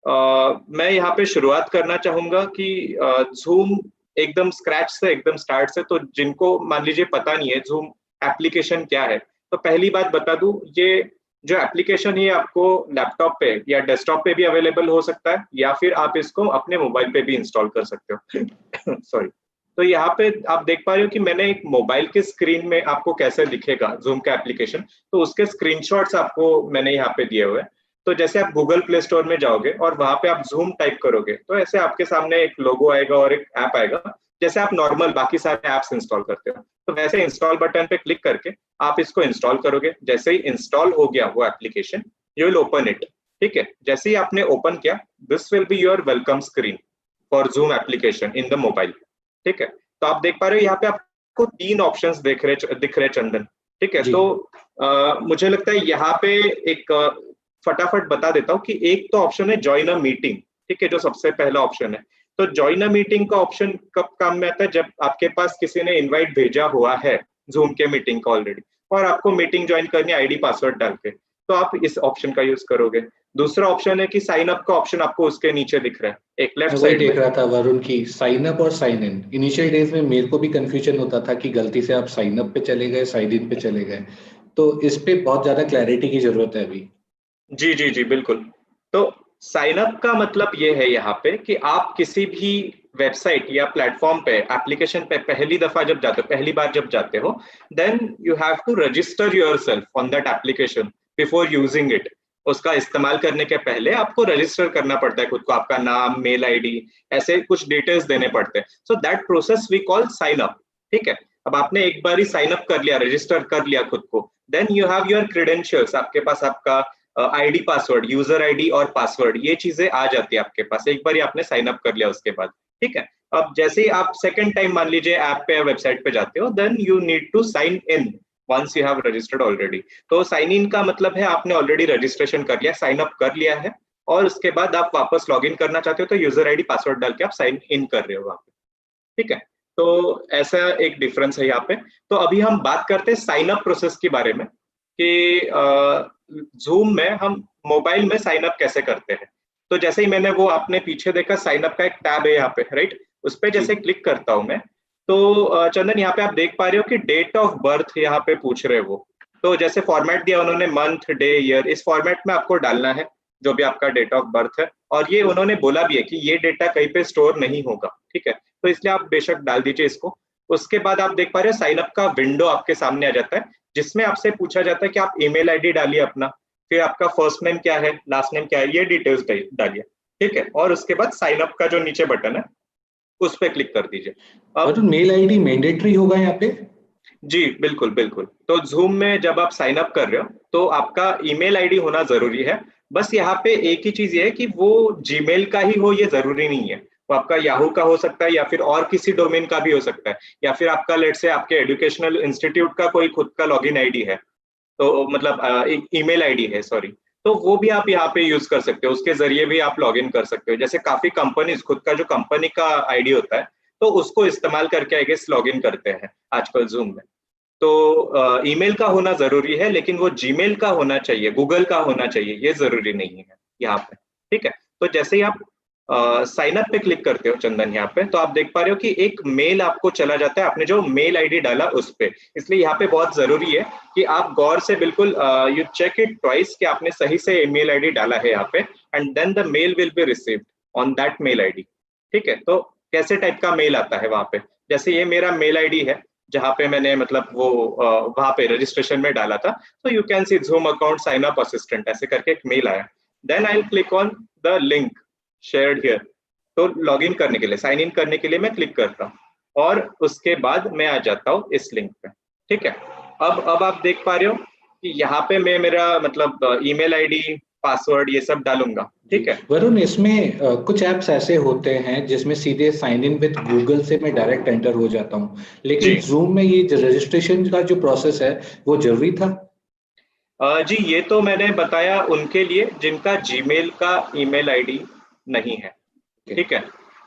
मैं यहाँ पे शुरुआत करना चाहूंगा कि जूम एकदम स्क्रैच से, एकदम स्टार्ट से, तो जिनको मान लीजिए पता नहीं है जूम एप्लीकेशन क्या है, तो पहली बात बता दूं, ये जो एप्लीकेशन है आपको लैपटॉप पे या डेस्कटॉप पे भी अवेलेबल हो सकता है, या फिर आप इसको अपने मोबाइल पे भी इंस्टॉल कर सकते हो। सॉरी। तो यहाँ पे आप देख पा रहे हो कि मैंने एक मोबाइल के स्क्रीन में आपको कैसे दिखेगा जूम का एप्लीकेशन, तो उसके स्क्रीनशॉट्स आपको मैंने यहाँ पे दिए हुए हैं। तो जैसे आप गूगल प्ले स्टोर में जाओगे और वहां पे आप जूम टाइप करोगे, तो ऐसे आपके सामने एक लोगो आएगा और एक ऐप आएगा, जैसे आप नॉर्मल बाकी सारे ऐप्स इंस्टॉल करते हो। तो वैसे इंस्टॉल बटन पे क्लिक करके आप इसको इंस्टॉल करोगे। जैसे ही इंस्टॉल हो गया वो application, you will open it. ठीक है, जैसे ही आपने ओपन किया, this will be your welcome screen for zoom application in the mobile. ठीक है, तो आप देख पा रहे हो यहाँ पे आपको 3 ऑप्शंस दिख रहे चंदन। ठीक है, जी। तो मुझे लगता है यहाँ पे एक फटाफट बता देता हूँ कि एक तो ऑप्शन है ज्वाइन अ मीटिंग। ठीक है, जो सबसे पहला ऑप्शन है। तो ज्वाइन अ मीटिंग का ऑप्शन कब काम में आता है? जब आपके पास किसी ने इनवाइट भेजा हुआ है जूम के मीटिंग का ऑलरेडी, और आपको मीटिंग ज्वाइन करनी है आईडी पासवर्ड डाल के, तो आप इस ऑप्शन का यूज करोगे। दूसरा ऑप्शन है कि साइन अप का ऑप्शन आपको उसके नीचे दिख रहा है, एक लेफ्ट मैं वही साइड में। देख रहा था वरुण की साइन अप और साइन इन। इनिशियल डेज में मेरे को भी कंफ्यूजन होता था कि गलती से आप साइन अप पे चले गए, साइन इन पे चले गए। तो इस पे बहुत ज्यादा क्लैरिटी की जरूरत है अभी। जी जी जी, बिल्कुल। तो साइन अप का मतलब ये है यहाँ पे कि आप किसी भी वेबसाइट या प्लेटफॉर्म पे, एप्लीकेशन पे पहली दफा जब जाते हो, पहली बार जब जाते हो, then you have to register yourself on that application before using it. उसका इस्तेमाल करने के पहले आपको रजिस्टर करना पड़ता है खुद को, आपका नाम, मेल आईडी, ऐसे कुछ डिटेल्स देने पड़ते हैं। So that process we call sign up. ठीक है, अब आपने एक बार ही साइन अप कर लिया, रजिस्टर कर लिया खुद को, then you have your credentials, आपके पास आपका आईडी पासवर्ड, यूजर आईडी और पासवर्ड, ये चीजें आ जाती है आपके पास एक बार ही आपने साइन अप कर लिया उसके बाद। ठीक है, अब जैसे ही आप सेकंड टाइम मान लीजिए ऐप पे या वेबसाइट पे जाते हो, then you need to sign in once you have registered already. तो साइन इन का मतलब है आपने ऑलरेडी रजिस्ट्रेशन कर लिया, साइन अप कर लिया है, और उसके बाद आप वापस लॉग इन करना चाहते हो, तो यूजर आईडी पासवर्ड डाल के आप साइन इन कर रहे हो वहां पे। ठीक है, तो ऐसा एक डिफरेंस है यहाँ पे। तो अभी हम बात करते हैं साइन अप प्रोसेस के बारे में, कि जूम में हम मोबाइल में साइन अप कैसे करते हैं। तो जैसे ही मैंने वो आपने पीछे देखा साइन अप का एक टैब है यहाँ पे, राइट, उस पर जी। जैसे क्लिक करता हूं मैं, तो चंदन यहाँ पे आप देख पा रहे हो कि डेट ऑफ बर्थ यहाँ पे पूछ रहे हो वो। तो जैसे फॉर्मेट दिया उन्होंने, मंथ, डे, ईयर, इस फॉर्मेट में आपको डालना है जो भी आपका डेट ऑफ बर्थ है। और ये उन्होंने बोला भी है कि ये डेटा कहीं पे स्टोर नहीं होगा। ठीक है, तो इसलिए आप बेशक डाल दीजिए इसको। उसके बाद आप देख पा रहे हो साइन अप का विंडो आपके सामने आ जाता है, जिसमें आपसे पूछा जाता है कि आप ईमेल आईडी डालिए अपना, फिर आपका फर्स्ट नेम क्या है, लास्ट नेम क्या है, ये डिटेल्स डालिए। ठीक है, और उसके बाद साइन अप का जो नीचे बटन है उस पर क्लिक कर दीजिए। अब वरुण मेल आईडी मैंडेटरी होगा यहाँ पे? जी बिल्कुल बिल्कुल। तो जूम में जब आप साइन अप कर रहे हो तो आपका ईमेल आईडी होना जरूरी है। बस यहाँ पे एक ही चीज ये है कि वो जीमेल का ही हो, ये जरूरी नहीं है। वो आपका याहू का हो सकता है, या फिर और किसी डोमेन का भी हो सकता है, या फिर आपका लेट से आपके एजुकेशनल इंस्टीट्यूट का कोई खुद का लॉगिन आईडी है, तो मतलब एक ईमेल आईडी है, सॉरी, तो वो भी आप यहाँ पे यूज कर सकते हो, उसके जरिए भी आप लॉगिन कर सकते हो। जैसे काफी कंपनीज खुद का जो कंपनी का आईडी होता है, तो उसको इस्तेमाल करके आई गेस लॉगिन करते हैं आजकल जूम में। तो ईमेल का होना जरूरी है, लेकिन वो जीमेल का होना चाहिए, गूगल का होना चाहिए, ये जरूरी नहीं है यहाँ पे। ठीक है, तो जैसे ही आप साइन अप पे क्लिक करते हो चंदन यहाँ पे, तो आप देख पा रहे हो कि एक मेल आपको चला जाता है, आपने जो मेल आईडी डाला उस पे। इसलिए यहाँ पे बहुत जरूरी है कि आप गौर से बिल्कुल यू चेक इट ट्वाइस कि आपने सही से ईमेल आईडी डाला है यहाँ पे, and then the mail will be received on that mail ID. ठीक है, तो कैसे टाइप का मेल आता है वहां पे, जैसे ये मेरा मेल आईडी है जहाँ पे मैंने मतलब वो वहां पे रजिस्ट्रेशन में डाला था, तो you can see Zoom account sign up assistant, ऐसे करके एक मेल आया। Then I will click on the link shared here. तो लॉगिन करने के लिए, साइन इन करने के लिए मैं क्लिक करता हूँ, और उसके बाद मैं आ जाता हूँ इस लिंक पे। ठीक है, अब आप देख पा रहे हो कि यहाँ पे मैं मेरा मतलब ईमेल आईडी, पासवर्ड, ये सब डालूंगा। जी ठीक है, वरुण, इसमें कुछ ऐप्स ऐसे होते हैं जिसमें सीधे साइन इन विद गूगल से मैं डायरेक्ट एंटर हो जाता हूँ, लेकिन जी जूम में ये रजिस्ट्रेशन का जो प्रोसेस है वो जरूरी था? जी, ये तो मैंने बताया उनके लिए जिनका जीमेल का ईमेल आईडी नहीं है। Okay. ठीक है,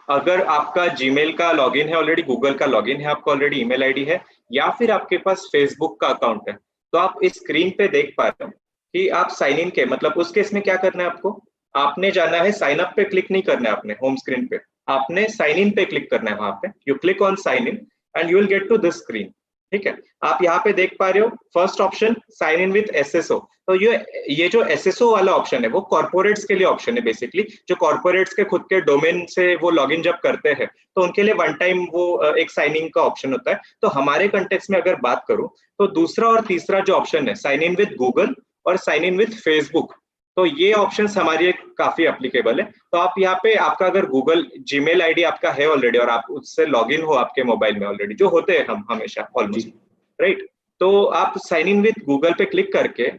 अगर आपका जीमेल का लॉगिन है ऑलरेडी, गूगल का लॉगिन है, आपका ऑलरेडी ईमेल आईडी है, या फिर आपके पास फेसबुक का अकाउंट है, तो आप इस स्क्रीन पे देख पा रहे हो कि आप साइन इन के मतलब उस केस में क्या करना है आपको, आपने जाना है साइन अप पे, क्लिक नहीं करना है आपने होम स्क्रीन पे, आपने साइन इन पे क्लिक करना है। वहां पे you click on sign in and you will get to this screen. ठीक है, आप यहाँ पे देख पा रहे हो first option sign in with SSO. तो ये जो एसएसओ वाला ऑप्शन है वो कॉर्पोरेट्स के लिए ऑप्शन है बेसिकली। जो कॉर्पोरेट्स के खुद के डोमेन से वो लॉगिन जब करते हैं तो उनके लिए वन टाइम वो एक साइन इन का ऑप्शन होता है। तो हमारे कंटेक्स्ट में अगर बात करूं तो दूसरा और तीसरा जो ऑप्शन है साइन इन विथ गूगल और साइन इन विथ फेसबुक, तो ये ऑप्शंस हमारे लिए काफी एप्लीकेबल है। तो आप यहाँ पे आपका अगर गूगल जीमेल आईडी आपका है ऑलरेडी और आप उससे लॉगिन हो आपके मोबाइल में ऑलरेडी, जो होते हैं हम हमेशा ऑलमोस्ट, राइट, तो आप साइन इन विथ गूगल पे क्लिक करके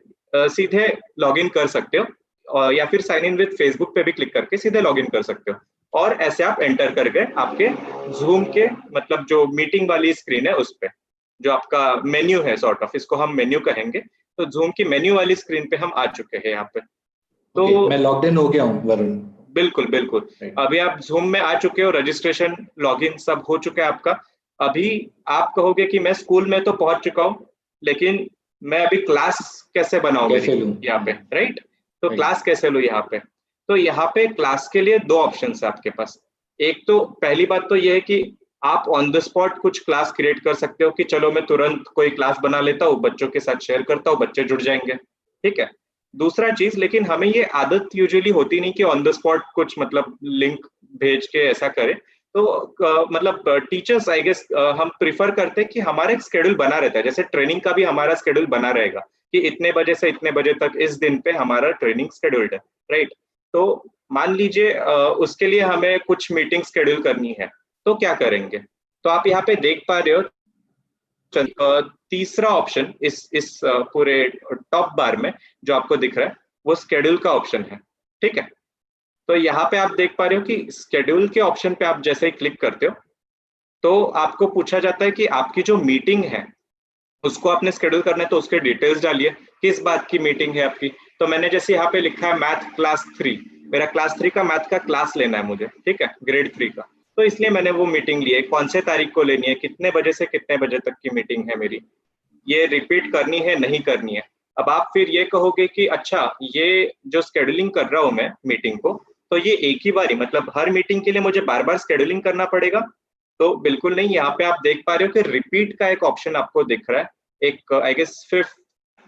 सीधे लॉगिन कर सकते हो, या फिर साइन इन विथ फेसबुक पे भी क्लिक करके सीधे लॉगिन कर सकते हो। और ऐसे आप एंटर कर गए आपके जूम के मतलब जो मीटिंग वाली स्क्रीन है उस पे, जो आपका मेन्यू है सॉर्ट ऑफ, इसको हम मेन्यू कहेंगे। तो जूम की मेन्यू वाली स्क्रीन पे हम आ चुके हैं यहाँ पे। तो मैं लॉग्ड इन हो गया हूँ वरुण। बिल्कुल बिल्कुल, अभी आप जूम में आ चुके हो, रजिस्ट्रेशन लॉगिन सब हो चुका है आपका। अभी आप कहोगे कि मैं स्कूल में तो पहुंच चुका हूँ, लेकिन मैं अभी क्लास कैसे बनाऊं यहाँ पे, राइट? तो क्लास कैसे लूं यहाँ पे? तो यहाँ पे क्लास के लिए दो ऑप्शन है आपके पास। एक तो पहली बात तो ये है कि आप ऑन द स्पॉट कुछ क्लास क्रिएट कर सकते हो कि चलो मैं तुरंत कोई क्लास बना लेता हूँ, बच्चों के साथ शेयर करता हूँ, बच्चे जुड़ जाएंगे, ठीक है। दूसरा चीज, लेकिन हमें ये आदत यूजुअली होती नहीं कि ऑन द स्पॉट कुछ मतलब लिंक भेज के ऐसा करें। तो मतलब टीचर्स आई गेस हम प्रिफर करते हैं कि हमारा एक स्केड्यूल बना रहता है, जैसे ट्रेनिंग का भी हमारा स्केड्यूल बना रहेगा कि इतने बजे से इतने बजे तक इस दिन पे हमारा ट्रेनिंग स्केड्यूल्ड है, राइट। तो मान लीजिए उसके लिए हमें कुछ मीटिंग स्केड्यूल करनी है, तो क्या करेंगे? तो आप यहाँ पे देख पा रहे हो तीसरा ऑप्शन इस पूरे टॉप बार में जो आपको दिख रहा है वो स्केड्यूल का ऑप्शन है, ठीक है। तो यहाँ पे आप देख पा रहे हो कि स्केड्यूल के ऑप्शन पे आप जैसे ही क्लिक करते हो तो आपको पूछा जाता है कि आपकी जो मीटिंग है उसको आपने स्केड्यूल करना है, तो उसके डिटेल्स डालिए, किस बात की मीटिंग है आपकी। तो मैंने जैसे यहाँ पे लिखा है मैथ क्लास 3, मेरा क्लास 3 का मैथ का क्लास लेना है मुझे, ठीक है, ग्रेड 3 का। तो इसलिए मैंने वो मीटिंग ली है, कौन से तारीख को लेनी है, कितने बजे से कितने बजे तक की मीटिंग है मेरी, ये रिपीट करनी है नहीं करनी है। अब आप फिर ये कहोगे कि अच्छा ये जो स्केड्यूलिंग कर रहा हूँ मैं मीटिंग को, तो ये एक ही बारी मतलब हर मीटिंग के लिए मुझे बार बार स्केड्यूलिंग करना पड़ेगा? तो बिल्कुल नहीं। यहाँ पे आप देख पा रहे हो कि रिपीट का एक ऑप्शन आपको दिख रहा है, एक आई गेस फिफ्थ,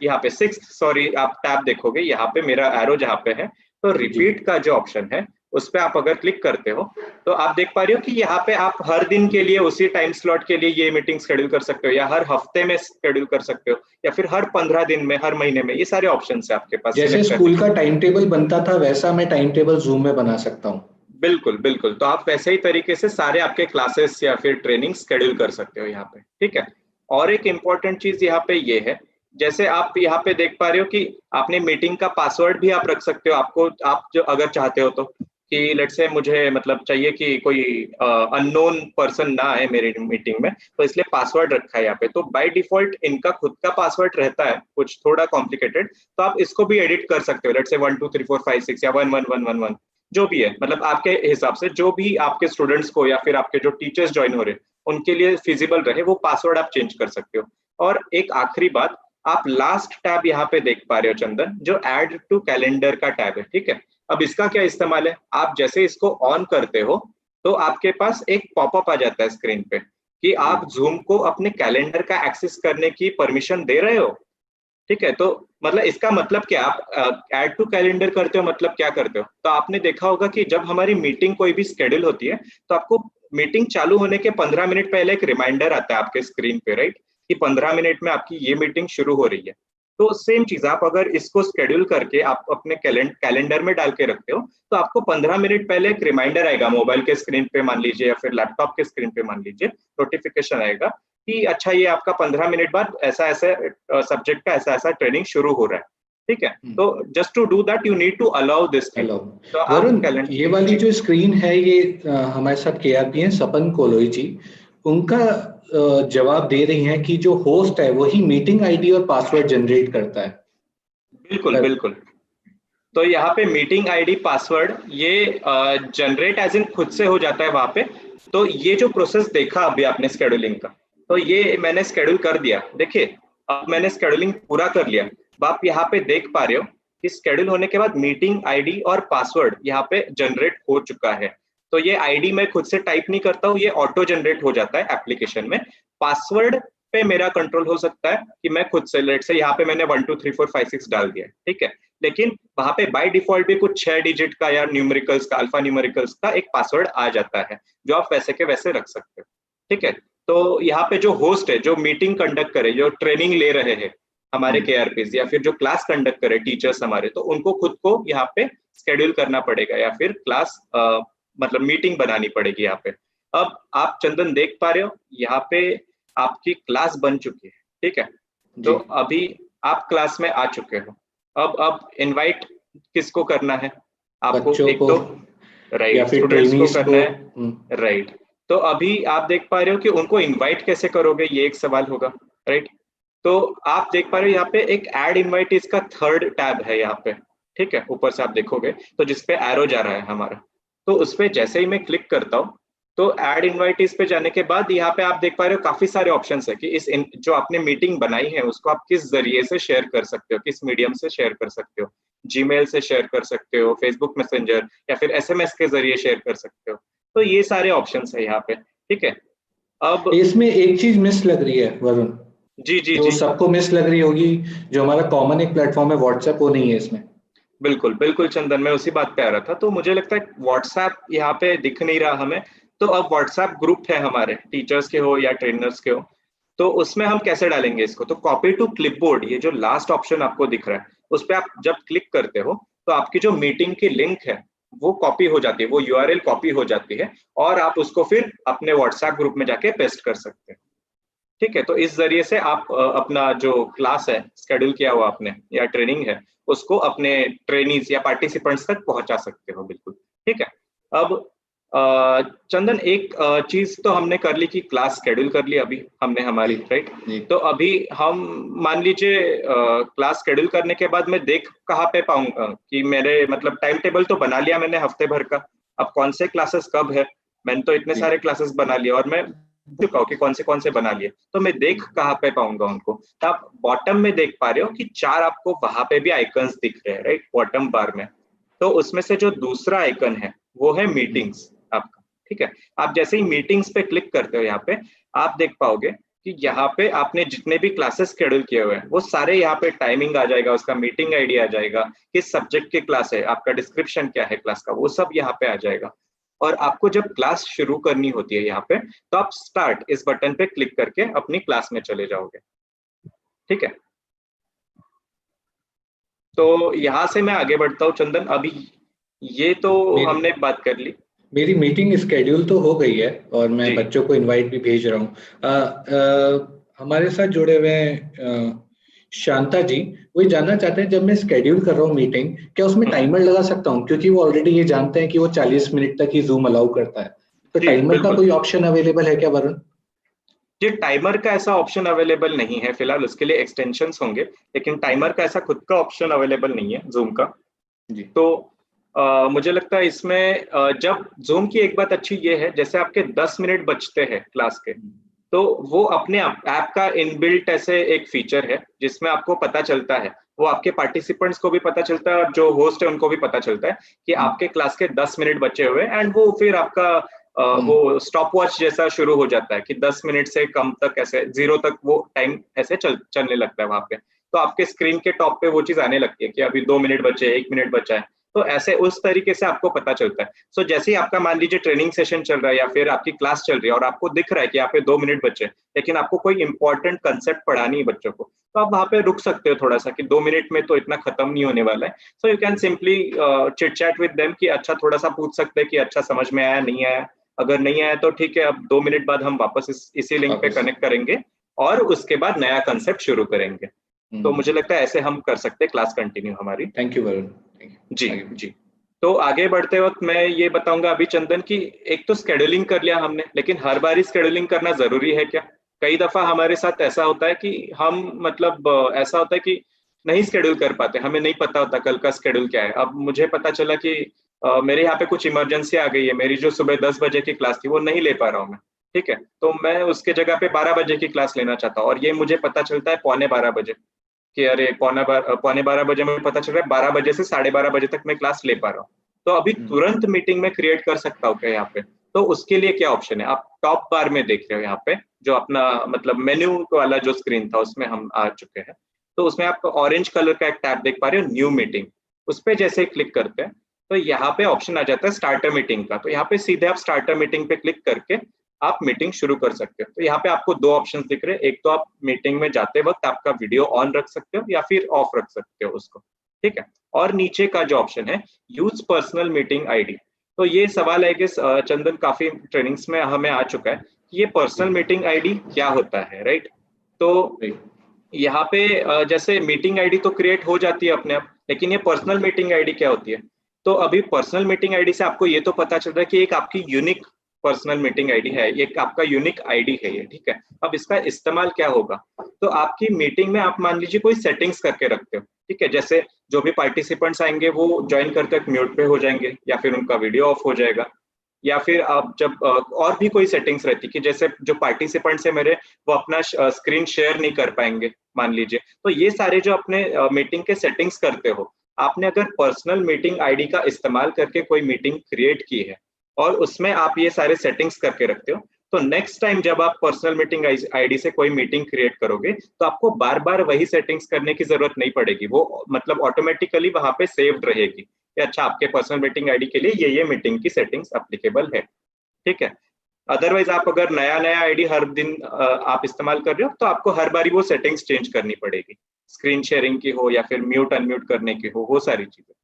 यहाँ पे सिक्स्थ, सॉरी आप टैब देखोगे यहाँ पे मेरा एरो जहाँ पे है, तो रिपीट का जो ऑप्शन है उस पर आप अगर क्लिक करते हो तो आप देख पा रहे हो कि यहाँ पे आप हर दिन के लिए उसी टाइम स्लॉट के लिए ये मीटिंग शेड्यूल कर सकते हो, या हर हफ्ते में शेड्यूल कर सकते हो, या फिर हर 15 दिन में, हर महीने में। ये सारे ऑप्शन है आपके पास। जैसे स्कूल का टाइम टेबल बनता था वैसा मैं टाइम टेबल जूम में बना सकता हूँ। बिल्कुल बिल्कुल, तो आप वैसे ही तरीके से सारे आपके क्लासेस या फिर ट्रेनिंग शेड्यूल कर सकते हो यहाँ पे, ठीक है। और एक इम्पॉर्टेंट चीज यहाँ पे ये है, जैसे आप यहाँ पे देख पा रहे हो कि आपने मीटिंग का पासवर्ड भी आप रख सकते हो, आपको आप जो अगर चाहते हो तो, कि लेट्स से मुझे मतलब चाहिए कि कोई अननोन पर्सन ना आए मेरी मीटिंग में, तो इसलिए पासवर्ड रखा है यहाँ पे। तो बाय डिफॉल्ट इनका खुद का पासवर्ड रहता है कुछ थोड़ा कॉम्प्लिकेटेड, तो आप इसको भी एडिट कर सकते हो, लेट्स से 1 2 3 4 5 6 या 1 1 1 1 1 जो भी है, मतलब आपके हिसाब से जो भी आपके स्टूडेंट्स को या फिर आपके जो टीचर्स ज्वाइन हो रहे हैं उनके लिए फिजिबल रहे वो पासवर्ड आप चेंज कर सकते हो। और एक आखिरी बात, आप लास्ट टैब यहाँ पे देख पा रहे हो चंदन, जो ऐड टू कैलेंडर का टैब है, ठीक है। अब इसका क्या इस्तेमाल है, आप जैसे इसको ऑन करते हो तो आपके पास एक पॉपअप आ जाता है स्क्रीन पे कि आप जूम को अपने कैलेंडर का एक्सेस करने की परमिशन दे रहे हो, ठीक है। तो मतलब इसका मतलब क्या, आप ऐड टू कैलेंडर करते हो मतलब क्या करते हो? तो आपने देखा होगा कि जब हमारी मीटिंग कोई भी शेड्यूल होती है तो आपको मीटिंग चालू होने के 15 मिनट पहले एक रिमाइंडर आता है आपके स्क्रीन पे, राइट, कि 15 मिनट में आपकी ये मीटिंग शुरू हो रही है। तो सेम चीज आप अगर इसको शेड्यूल करके आप अपने कैलेंडर में डाल के रखते हो तो आपको 15 मिनट पहले एक रिमाइंडर आएगा मोबाइल के स्क्रीन पे मान लीजिए, या फिर लैपटॉप के स्क्रीन पे मान लीजिए, नोटिफिकेशन आएगा कि अच्छा ये आपका 15 मिनट बाद ऐसा ऐसा सब्जेक्ट का ऐसा ऐसा ट्रेनिंग शुरू हो रहा है, ठीक है। तो just to do that you need to allow this thing. तो वरुण, ये वाली जो स्क्रीन है ये हमारे साथ केआरपी हैं सपन कोलोई जी, उनका जवाब दे रही हैं कि जो होस्ट है वही मीटिंग आईडी और पासवर्ड जनरेट करता है। बिल्कुल बिल्कुल, तो यहाँ पे मीटिंग आईडी पासवर्ड ये जनरेट एज इन खुद से हो जाता है वहां पे। तो ये जो प्रोसेस देखा अभी आपने स्केड्यूलिंग का, तो ये मैंने स्केड्यूल कर दिया, देखिए अब मैंने स्केड्यूलिंग पूरा कर लिया। अब आप यहाँ पे देख पा रहे हो कि शेड्यूल होने के बाद मीटिंग आईडी और पासवर्ड यहाँ पे जनरेट हो चुका है। तो ये आईडी मैं खुद से टाइप नहीं करता हूँ, ये ऑटो जनरेट हो जाता है एप्लीकेशन में। पासवर्ड पे मेरा कंट्रोल हो सकता है कि मैं खुद से, लेट से यहाँ पे मैंने 1 2 3 4 5 6 डाल दिया, ठीक है, लेकिन वहां पे बाय डिफॉल्ट भी कुछ 6 डिजिट का या न्यूमेरिकल्स का, अल्फा न्यूमेरिकल्स का एक पासवर्ड आ जाता है, जो आप वैसे के वैसे रख सकते हो, ठीक है। तो यहाँ पे जो होस्ट है, जो मीटिंग कंडक्ट करे, जो ट्रेनिंग ले रहे हैं हमारे केआरपीज, या फिर जो क्लास कंडक्ट करे टीचर्स हमारे, तो उनको खुद को यहाँ पे शेड्यूल करना पड़ेगा, या फिर क्लास मतलब मीटिंग बनानी पड़ेगी यहाँ पे। अब आप चंदन देख पा रहे हो यहाँ पे आपकी क्लास बन चुकी है, ठीक है। तो अभी आप क्लास में आ चुके हो। अब इनवाइट किसको करना है आपको? एक तो राइट स्टूडेंट्स को करना है, राइट। तो अभी आप देख पा रहे हो कि उनको इनवाइट कैसे करोगे, ये एक सवाल होगा, राइट। तो आप देख पा रहे हो यहाँ पे एक ऐड इनवाइट इसका 3rd टैब है यहाँ पे, ठीक है। ऊपर से आप देखोगे तो जिसपे एरो जा रहा है हमारा, तो उस पे जैसे ही मैं क्लिक करता हूँ तो ऐड इनवाइटीज पे जाने के बाद यहाँ पे आप देख पा रहे हो काफी सारे ऑप्शंस है कि जो आपने मीटिंग बनाई है उसको आप किस जरिए से शेयर कर सकते हो, किस मीडियम से शेयर कर सकते हो। जीमेल से शेयर कर सकते हो, फेसबुक मैसेंजर, या फिर एसएमएस के जरिए शेयर कर सकते हो। तो ये सारे ऑप्शंस है यहाँ पे, ठीक है। अब इसमें एक चीज मिस लग रही है वरुण, जो सबको मिस लग रही होगी, जो हमारा कॉमन एक प्लेटफॉर्म है व्हाट्सएप, वो नहीं है इसमें। बिल्कुल बिल्कुल चंदन, मैं उसी बात पे आ रहा था। तो मुझे लगता है व्हाट्सएप यहाँ पे दिख नहीं रहा हमें, तो अब व्हाट्सएप ग्रुप है हमारे, टीचर्स के हो या ट्रेनर्स के हो, तो उसमें हम कैसे डालेंगे इसको? तो कॉपी टू क्लिपबोर्ड, ये जो लास्ट ऑप्शन आपको दिख रहा है, उस पर आप जब क्लिक करते हो तो आपकी जो मीटिंग की लिंक है वो कॉपी हो जाती है, वो यूआरएल कॉपी हो जाती है, और आप उसको फिर अपने व्हाट्सएप ग्रुप में जाके पेस्ट कर सकते हैं, ठीक है। तो इस जरिए से आप अपना जो क्लास है शेड्यूल किया हुआ आपने या ट्रेनिंग है उसको अपने ट्रेनीज या पार्टिसिपेंट्स तक पहुंचा सकते हो, बिल्कुल, ठीक है। अब चंदन एक चीज तो हमने कर ली कि क्लास शेड्यूल कर ली अभी हमने हमारी, राइट। तो अभी हम मान लीजिए क्लास शेड्यूल करने के बाद मैं देख कहाँ पे पाऊंगा कि मेरे मतलब टाइम टेबल तो बना लिया मैंने हफ्ते भर का, अब कौन से क्लासेस कब है, मैंने तो इतने सारे क्लासेस बना लिए और मैं चुका हूँ कि कौन से बना लिए, तो मैं देख कहाँ पे पाऊंगा उनको? तो आप बॉटम में देख पा रहे हो कि 4 आपको वहां पे भी आइकन्स दिख रहे हैं, राइट, बॉटम बार में। तो उसमें से जो दूसरा आइकन है वो है मीटिंग्स आपका, ठीक है। आप जैसे ही मीटिंग्स पे क्लिक करते हो यहाँ पे आप देख पाओगे कि यहाँ पे आपने जितने भी क्लासेस शेड्यूल किए हुए हैं वो सारे यहाँ पे टाइमिंग आ जाएगा, उसका मीटिंग आईडी आ जाएगा, किस सब्जेक्ट की क्लास है, आपका डिस्क्रिप्शन क्या है क्लास का, वो सब यहाँ पे आ जाएगा। और आपको जब क्लास शुरू करनी होती है यहाँ पे, तो आप स्टार्ट इस बटन पे क्लिक करके अपनी क्लास में चले जाओगे, ठीक है। तो यहाँ से मैं आगे बढ़ता हूँ चंदन। अभी ये तो हमने बात कर ली, मेरी मीटिंग स्केड्यूल तो हो गई है और मैं बच्चों को इनवाइट भी भेज रहा हूँ। हमारे साथ जुड़े हुए हैं शांता जी, वही जानना चाहते हैं जब मैं स्केड्यूल कर रहा हूँ मीटिंग, क्या उसमें टाइमर लगा सकता हूँ? क्योंकि वो ऑलरेडी ये जानते हैं कि वो 40 मिनट तक ही जूम अलाउ करता है, तो टाइमर का कोई ऑप्शन अवेलेबल है क्या वरुण? जी, टाइमर का ऐसा ऑप्शन अवेलेबल नहीं है फिलहाल, उसके लिए एक्सटेंशंस होंगे, लेकिन टाइमर का ऐसा खुद का ऑप्शन अवेलेबल नहीं है जूम का जी। तो मुझे लगता है इसमें जब जूम की एक बात अच्छी ये है, जैसे आपके 10 मिनट बचते हैं क्लास के, तो वो अपने ऐप का इनबिल्ट ऐसे एक फीचर है जिसमें आपको पता चलता है, वो आपके पार्टिसिपेंट्स को भी पता चलता है और जो होस्ट है उनको भी पता चलता है कि आपके क्लास के 10 मिनट बचे हुए, एंड वो फिर आपका वो स्टॉप वॉच जैसा शुरू हो जाता है कि 10 मिनट से कम तक ऐसे 0 तक वो टाइम ऐसे चलने लगता है वहां पे। तो आपके स्क्रीन के टॉप पे वो चीज आने लगती है कि अभी 2 मिनट बचे, 1 मिनट बचा है, तो ऐसे उस तरीके से आपको पता चलता है। सो जैसे ही आपका मान लीजिए ट्रेनिंग सेशन चल रहा है या फिर आपकी क्लास चल रही है और आपको दिख रहा है कि यहाँ पे 2 मिनट बचे, लेकिन आपको कोई इंपॉर्टेंट कंसेप्ट पढ़ानी है बच्चों को, तो आप वहां पे रुक सकते हो थोड़ा सा कि 2 मिनट में तो इतना खत्म नहीं होने वाला है। So you can simply chit chat with them कि अच्छा थोड़ा सा पूछ सकते हैं कि अच्छा समझ में आया नहीं आया, अगर नहीं आया तो ठीक है, अब 2 मिनट बाद हम वापस इसी लिंक पे कनेक्ट करेंगे और उसके बाद नया कंसेप्ट शुरू करेंगे। तो मुझे लगता है ऐसे हम कर सकते हैं क्लास कंटिन्यू हमारी। Thank you Varun. जी जी। तो आगे बढ़ते वक्त मैं ये बताऊंगा अभी चंदन की, एक तो स्केड्यूलिंग कर लिया हमने, लेकिन हर बार ही स्केड्यूलिंग करना जरूरी है क्या? कई दफा हमारे साथ ऐसा होता है कि हम मतलब ऐसा होता है कि नहीं स्केड्यूल कर पाते, हमें नहीं पता होता कल का स्केड्यूल क्या है। अब मुझे पता चला कि मेरे यहाँ पे कुछ इमरजेंसी आ गई है, मेरी जो सुबह 10 बजे की क्लास थी वो नहीं ले पा रहा हूँ मैं, ठीक है, तो मैं उसके जगह पे 12 बजे की क्लास लेना चाहता हूँ और ये मुझे पता चलता है 11:45 बजे। कि अरे पौने 12 बजे मुझे पता चल रहा है 12 बजे से 12:30 बजे तक मैं क्लास ले पा रहा हूँ, तो अभी तुरंत मीटिंग में क्रिएट कर सकता हूँ क्या यहाँ पे? तो उसके लिए क्या ऑप्शन है? आप टॉप बार में देख रहे हो यहाँ पे, जो अपना मतलब मेन्यू वाला जो स्क्रीन था उसमें हम आ चुके हैं। तो उसमें आप ऑरेंज कलर का एक टैब देख पा रहे हो, न्यू मीटिंग। उस पे जैसे क्लिक करते हैं तो यहाँ पे ऑप्शन आ जाता है स्टार्टर मीटिंग का। तो यहाँ पे सीधे आप स्टार्टर मीटिंग पे क्लिक करके आप मीटिंग शुरू कर सकते हो। तो यहाँ पे आपको दो ऑप्शंस दिख रहे हैं। एक तो आप मीटिंग में जाते वक्त आपका वीडियो ऑन रख सकते हो या फिर ऑफ रख सकते हो उसको, ठीक है। और नीचे का जो ऑप्शन है यूज पर्सनल मीटिंग आईडी। तो ये सवाल है कि चंदन काफी ट्रेनिंग्स में हमें आ चुका है कि ये पर्सनल मीटिंग आईडी क्या होता है, राइट? तो यहाँ पे जैसे मीटिंग आईडी तो क्रिएट हो जाती है अपने आप, लेकिन ये पर्सनल मीटिंग आईडी क्या होती है? तो अभी पर्सनल मीटिंग आईडी से आपको ये तो पता चल रहा है कि एक आपकी यूनिक पर्सनल मीटिंग आईडी है, एक आपका यूनिक आईडी है ये, ठीक है। अब इसका इस्तेमाल क्या होगा? तो आपकी मीटिंग में आप मान लीजिए कोई सेटिंग्स करके रखते हो, ठीक है। जैसे जो भी पार्टिसिपेंट्स आएंगे वो ज्वाइन करते वक्त म्यूट पे हो जाएंगे या फिर उनका वीडियो ऑफ हो जाएगा, या फिर आप जब और भी कोई सेटिंग्स रहती कि जैसे जो पार्टिसिपेंट्स है मेरे वो अपना स्क्रीन शेयर नहीं कर पाएंगे मान लीजिए। तो ये सारे जो अपने मीटिंग के सेटिंग्स करते हो, आपने अगर पर्सनल मीटिंग आईडी का इस्तेमाल करके कोई मीटिंग क्रिएट की है और उसमें आप ये सारे सेटिंग्स करके रखते हो, तो नेक्स्ट टाइम जब आप पर्सनल मीटिंग आईडी से कोई मीटिंग क्रिएट करोगे तो आपको बार बार वही सेटिंग्स करने की जरूरत नहीं पड़ेगी। वो मतलब ऑटोमेटिकली वहां पे सेव्ड रहेगी कि अच्छा आपके पर्सनल मीटिंग आईडी के लिए ये मीटिंग की सेटिंग्स एप्लीकेबल है, ठीक है। अदरवाइज आप अगर नया नया आईडी हर दिन आप इस्तेमाल कर रहे हो तो आपको हर बारी वो सेटिंग्स चेंज करनी पड़ेगी, स्क्रीन शेयरिंग की हो या फिर म्यूट अनम्यूट करने की हो, वो सारी चीजें,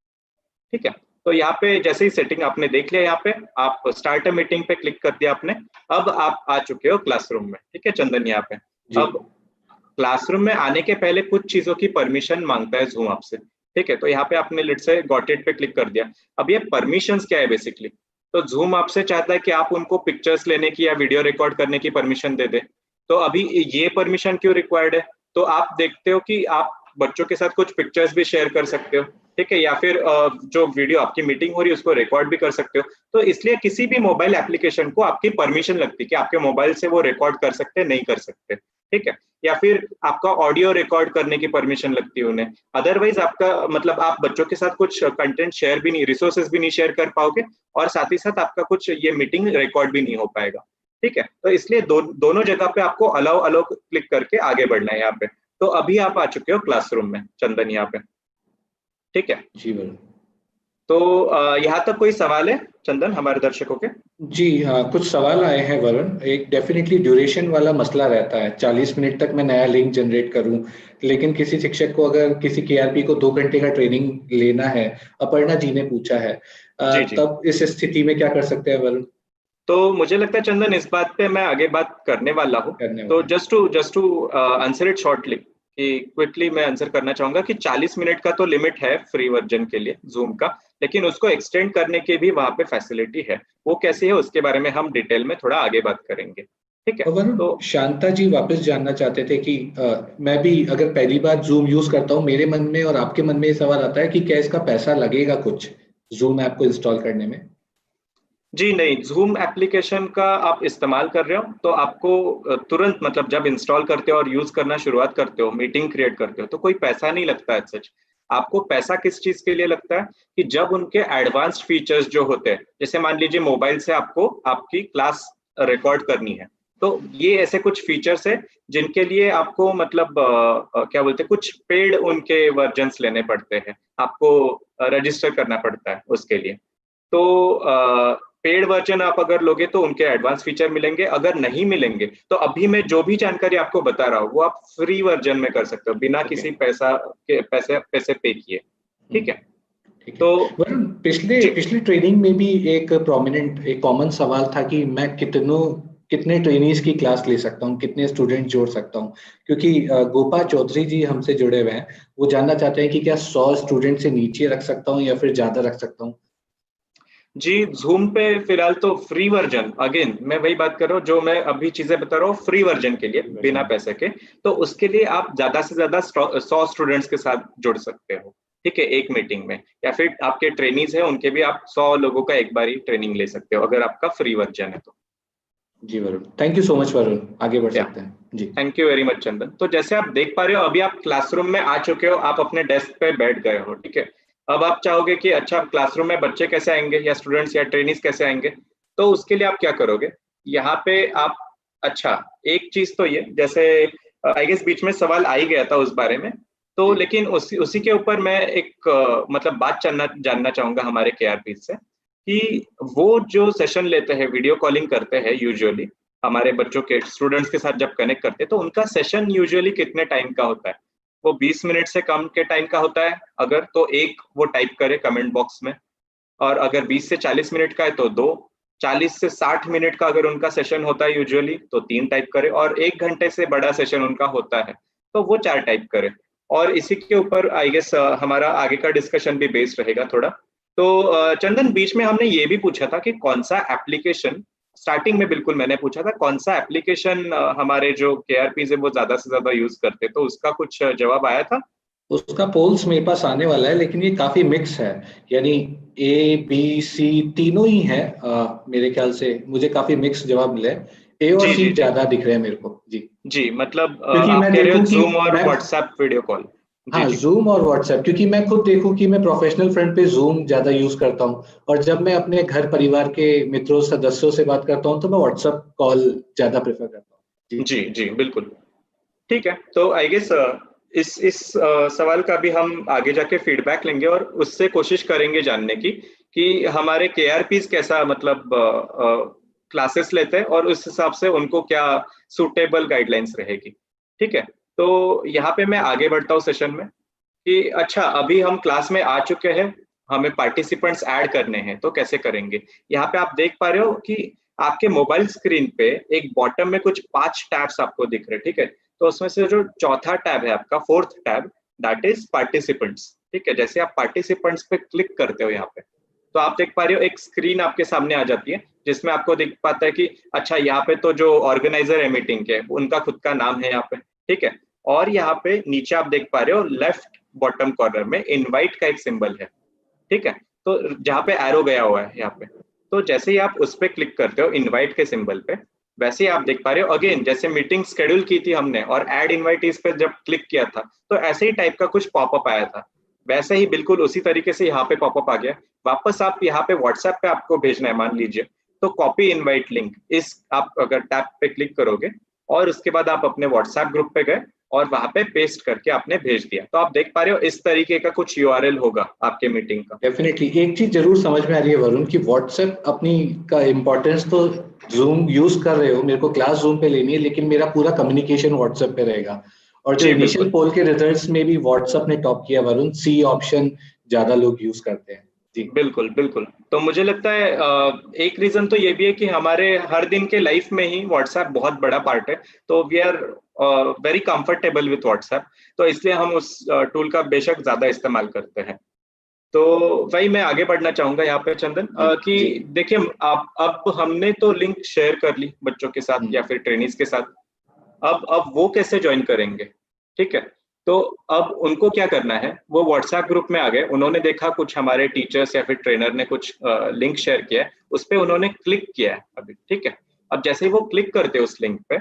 ठीक है। तो यहाँ पे जैसे ही सेटिंग आपने देख लिया, यहाँ पे आप स्टार्ट मीटिंग पे क्लिक कर दिया आपने। अब आप आ चुके हो क्लासरूम में, ठीक है चंदन। यहाँ पे अब क्लासरूम में आने के पहले कुछ चीजों की परमिशन मांगता है जूम आपसे, ठीक है। तो यहाँ पे आपने लेट्स से गॉट इट पे क्लिक कर दिया। अब ये परमिशंस क्या है बेसिकली? तो जूम आपसे चाहता है कि आप उनको पिक्चर्स लेने की या वीडियो रिकॉर्ड करने की परमिशन दे दे। तो अभी ये परमिशन क्यों रिक्वायर्ड है? तो आप देखते हो कि आप बच्चों के साथ कुछ पिक्चर्स भी शेयर कर सकते हो, ठीक है, या फिर जो वीडियो आपकी मीटिंग हो रही है उसको रिकॉर्ड भी कर सकते हो। तो इसलिए किसी भी मोबाइल एप्लीकेशन को आपकी परमिशन लगती है कि आपके मोबाइल से वो रिकॉर्ड कर सकते हैं, नहीं कर सकते, ठीक है। या फिर आपका ऑडियो रिकॉर्ड करने की परमिशन लगती है उन्हें। अदरवाइज आपका मतलब आप बच्चों के साथ कुछ कंटेंट शेयर भी नहीं, रिसोर्सेज भी नहीं शेयर कर पाओगे, और साथ ही साथ आपका कुछ ये मीटिंग रिकॉर्ड भी नहीं हो पाएगा, ठीक है। तो इसलिए दोनों जगह पे आपको अलाउ अलाउ क्लिक करके आगे बढ़ना है यहाँ पे। तो अभी आप आ चुके हो क्लासरूम में चंदन यहाँ पे, ठीक है जी वरुण। तो यहाँ तक कोई सवाल है चंदन हमारे दर्शकों के? जी हाँ, कुछ सवाल आए हैं वरुण। एक डेफिनेटली ड्यूरेशन वाला मसला रहता है, 40 मिनट तक मैं नया लिंक जनरेट करूं, लेकिन किसी शिक्षक को अगर किसी केआरपी को 2 घंटे का ट्रेनिंग लेना है, अपर्णा जी ने पूछा है, जी जी। तब इस स्थिति में क्या कर सकते हैं वरुण? तो मुझे लगता है चंदन इस बात पे मैं आगे बात करने वाला हूँ। तो just to answer it shortly, कि क्विकली मैं आंसर करना चाहूंगा कि 40 मिनट का तो लिमिट है फ्री वर्जन के लिए जूम का, लेकिन उसको एक्सटेंड करने की भी वहां पे फैसिलिटी है। वो कैसी है उसके बारे में हम डिटेल में थोड़ा आगे बात करेंगे, ठीक है। तो शांता जी वापस जानना चाहते थे कि मैं भी अगर पहली बार जूम यूज करता हूँ, मेरे मन में और आपके मन में ये सवाल आता है कि क्या इसका पैसा लगेगा कुछ जूम ऐप को इंस्टॉल करने में? जी नहीं, जूम एप्लीकेशन का आप इस्तेमाल कर रहे हो तो आपको तुरंत मतलब जब इंस्टॉल करते हो और यूज करना शुरुआत करते हो, मीटिंग क्रिएट करते हो, तो कोई पैसा नहीं लगता है सच। आपको पैसा किस चीज के लिए लगता है कि जब उनके एडवांस्ड फीचर्स जो होते हैं, जैसे मान लीजिए मोबाइल से आपको आपकी क्लास रिकॉर्ड करनी है, तो ये ऐसे कुछ फीचर्स है जिनके लिए आपको मतलब क्या बोलते हैं, कुछ पेड उनके वर्जन्स लेने पड़ते हैं, आपको रजिस्टर करना पड़ता है उसके लिए। तो पेड वर्जन आप अगर लोगे तो उनके एडवांस फीचर मिलेंगे, अगर नहीं मिलेंगे तो अभी मैं जो भी जानकारी आपको बता रहा हूँ वो आप फ्री वर्जन में कर सकते हो बिना किसी पैसे पे किए, ठीक है। तो वरुण, पिछले ट्रेनिंग में भी एक कॉमन सवाल था कि मैं कितने ट्रेनीज की क्लास ले सकता हूँ, कितने स्टूडेंट जोड़ सकता हूँ, क्योंकि गोपा चौधरी जी हमसे जुड़े हुए हैं, वो जानना चाहते हैं कि क्या 100 स्टूडेंट से नीचे रख सकता हूँ या फिर ज्यादा रख सकता हूँ? जी, जूम पे फिलहाल तो फ्री वर्जन, अगेन मैं वही बात कर रहा हूँ जो मैं अभी चीजें बता रहा हूँ, फ्री वर्जन के लिए बिना पैसे के। तो उसके लिए आप ज्यादा से ज्यादा 100 स्टूडेंट्स के साथ जुड़ सकते हो, ठीक है, एक मीटिंग में। या फिर आपके ट्रेनीज है उनके भी आप 100 लोगों का एक बार ही ट्रेनिंग ले सकते हो अगर आपका फ्री वर्जन है तो। जी Varun, thank you so much Varun, आगे बढ़ सकते हैं जी। Thank you very much Chandan. तो जैसे आप देख पा रहे हो अभी आप क्लासरूम में आ चुके हो, आप अपने डेस्क पे बैठ गए हो, ठीक है। अब आप चाहोगे कि अच्छा क्लासरूम में बच्चे कैसे आएंगे या स्टूडेंट्स या ट्रेनिंग्स कैसे आएंगे, तो उसके लिए आप क्या करोगे यहाँ पे आप, अच्छा एक चीज तो ये जैसे आई गेस बीच में सवाल आ ही गया था उस बारे में, तो जी। लेकिन उसी उसी के ऊपर मैं एक मतलब बात जानना चाहूंगा हमारे केआरपी से कि वो जो सेशन लेते हैं, वीडियो कॉलिंग करते हैं यूजुअली हमारे बच्चों के स्टूडेंट्स के साथ जब कनेक्ट करते हैं, तो उनका सेशन यूजुअली कितने टाइम का होता है? वो 20 मिनट से कम के टाइम का होता है अगर, तो एक वो टाइप करे कमेंट बॉक्स में, और अगर 20 से 40 मिनट का है तो दो, 40 से 60 मिनट का अगर उनका सेशन होता है यूजुअली तो 3 टाइप करे, और 1 घंटे से बड़ा सेशन उनका होता है तो वो 4 टाइप करे। और इसी के ऊपर आई गेस हमारा आगे का डिस्कशन भी बेस्ड रहेगा थोड़ा। तो चंदन, बीच में हमने ये भी पूछा था कि कौन सा एप्लीकेशन, स्टार्टिंग में बिल्कुल मैंने पूछा था कौन सा एप्लीकेशन हमारे जो केआरपीज है वो ज्यादा से ज्यादा यूज करते, तो उसका कुछ जवाब आया था? उसका पोल्स मेरे पास आने वाला है, लेकिन ये काफी मिक्स है, यानी ए बी सी तीनों ही है। मेरे ख्याल से मुझे काफी मिक्स जवाब मिले, ए और जी सी जी जी ज्यादा दिख रहे हैं मेरे को जी। जी, मतलब क्योंकि आप मैं कह रहे हो देखूं कि जूम और मैं, व्हाट्सएप वीडियो कॉल? जी हाँ जी जूम और व्हाट्सएप, क्योंकि मैं खुद देखूं कि मैं प्रोफेशनल फ्रंट पे जूम ज्यादा यूज करता हूँ, और जब मैं अपने घर परिवार के मित्रों सदस्यों से बात करता हूँ तो मैं व्हाट्सएप कॉल ज्यादा प्रेफर करता हूँ जी। जी जी बिल्कुल। ठीक है, तो आई गेस इस सवाल का भी हम आगे जाके फीडबैक लेंगे और उससे कोशिश करेंगे जानने की कि हमारे केआरपीज कैसा मतलब क्लासेस लेते हैं और उस हिसाब से उनको क्या सूटेबल गाइडलाइंस रहेगी। ठीक है, तो यहाँ पे मैं आगे बढ़ता हूँ सेशन में कि अच्छा अभी हम क्लास में आ चुके हैं, हमें पार्टिसिपेंट्स ऐड करने हैं तो कैसे करेंगे। यहाँ पे आप देख पा रहे हो कि आपके मोबाइल स्क्रीन पे एक बॉटम में कुछ 5 टैब्स आपको दिख रहे हैं, ठीक है। तो उसमें से जो चौथा टैब है आपका, fourth tab, that is participants. ठीक है, जैसे आप पार्टिसिपेंट्स पे क्लिक करते हो यहाँ पे, तो आप देख पा रहे हो एक स्क्रीन आपके सामने आ जाती है जिसमें आपको दिख पाता है कि अच्छा यहाँ पे तो जो ऑर्गेनाइजर है मीटिंग के उनका खुद का नाम है यहाँ पे, ठीक है। और यहाँ पे नीचे आप देख पा रहे हो लेफ्ट बॉटम कॉर्नर में इनवाइट का एक सिंबल है, ठीक है। तो जहाँ पे एरो गया हुआ है यहाँ पे, तो जैसे ही आप उस पर क्लिक करते हो इनवाइट के सिंबल पे, वैसे ही आप देख पा रहे हो अगेन जैसे मीटिंग शेड्यूल की थी हमने और ऐड इनवाइटीज पे जब क्लिक किया था तो ऐसे ही टाइप का कुछ पॉपअप आया था, वैसे ही बिल्कुल उसी तरीके से यहाँ पे पॉपअप आ गया। वापस आप यहाँ पे व्हाट्सएप पे आपको भेजना है मान लीजिए, तो कॉपी इनवाइट लिंक इस आप अगर टैब पे क्लिक करोगे और उसके बाद आप अपने व्हाट्सएप ग्रुप पे गए और वहां पे पेस्ट करके आपने भेज दिया, तो आप देख पा रहे हो इस तरीके का कुछ यूआरएल होगा आपके मीटिंग का। डेफिनेटली एक चीज जरूर समझ में आ रही है वरुण कि व्हाट्सएप अपनी का इम्पोर्टेंस तो, जूम यूज कर रहे हो, मेरे को क्लास जूम पे लेनी है, लेकिन मेरा पूरा कम्युनिकेशन व्हाट्सएप पे रहेगा। और जो जी इनिशियल बिल्कुल पोल के रिजल्ट्स में भी व्हाट्सएप ने टॉप किया वरुण, सी ऑप्शन ज्यादा लोग यूज करते हैं जी। बिल्कुल बिल्कुल। तो मुझे लगता है एक रीजन तो ये भी है कि हमारे हर दिन के लाइफ में ही व्हाट्सएप बहुत बड़ा पार्ट है, तो we are very comfortable with WhatsApp, तो इसलिए हम उस टूल का बेशक ज्यादा इस्तेमाल करते हैं। तो वही मैं आगे बढ़ना चाहूंगा यहाँ पे चंदन जी कि जी। देखिए आप, अब हमने तो लिंक शेयर कर ली बच्चों के साथ या फिर ट्रेनिंग्स के साथ, अब वो कैसे ज्वाइन करेंगे? ठीक है, तो अब उनको क्या करना है, वो व्हाट्सएप ग्रुप में आ गए, उन्होंने देखा कुछ हमारे टीचर्स या फिर ट्रेनर ने कुछ लिंक शेयर किया है, उस पर उन्होंने क्लिक किया है अभी, ठीक है। अब जैसे ही वो क्लिक करते हैं उस लिंक पे,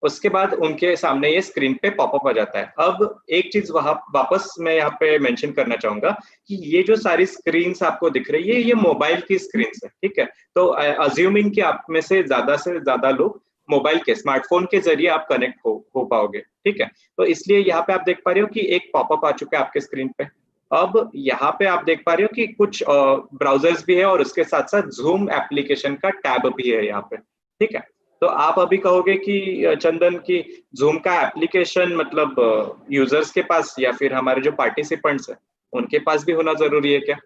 उसके बाद उनके सामने ये स्क्रीन पे पॉपअप आ जाता है। अब एक चीज वहां वापस मैं यहाँ पे मेंशन करना चाहूंगा कि ये जो सारी स्क्रीन्स आपको दिख रही है ये मोबाइल की स्क्रीन्स है, ठीक है। तो अज्यूमिंग कि आप में से ज्यादा लोग मोबाइल के स्मार्टफोन के जरिए आप कनेक्ट हो पाओगे, ठीक है। तो इसलिए यहाँ पे आप देख पा रहे हो कि एक पॉपअप आ चुका है आपके स्क्रीन पे। अब यहाँ पे आप देख पा रहे हो कि कुछ ब्राउजर्स भी है और उसके साथ साथ जूम एप्लीकेशन का टैब भी है यहाँ पे, ठीक है। तो आप अभी कहोगे कि चंदन की जूम का एप्लीकेशन मतलब यूजर्स के पास या फिर हमारे जो पार्टिसिपेंट्स है उनके पास भी होना जरूरी है क्या?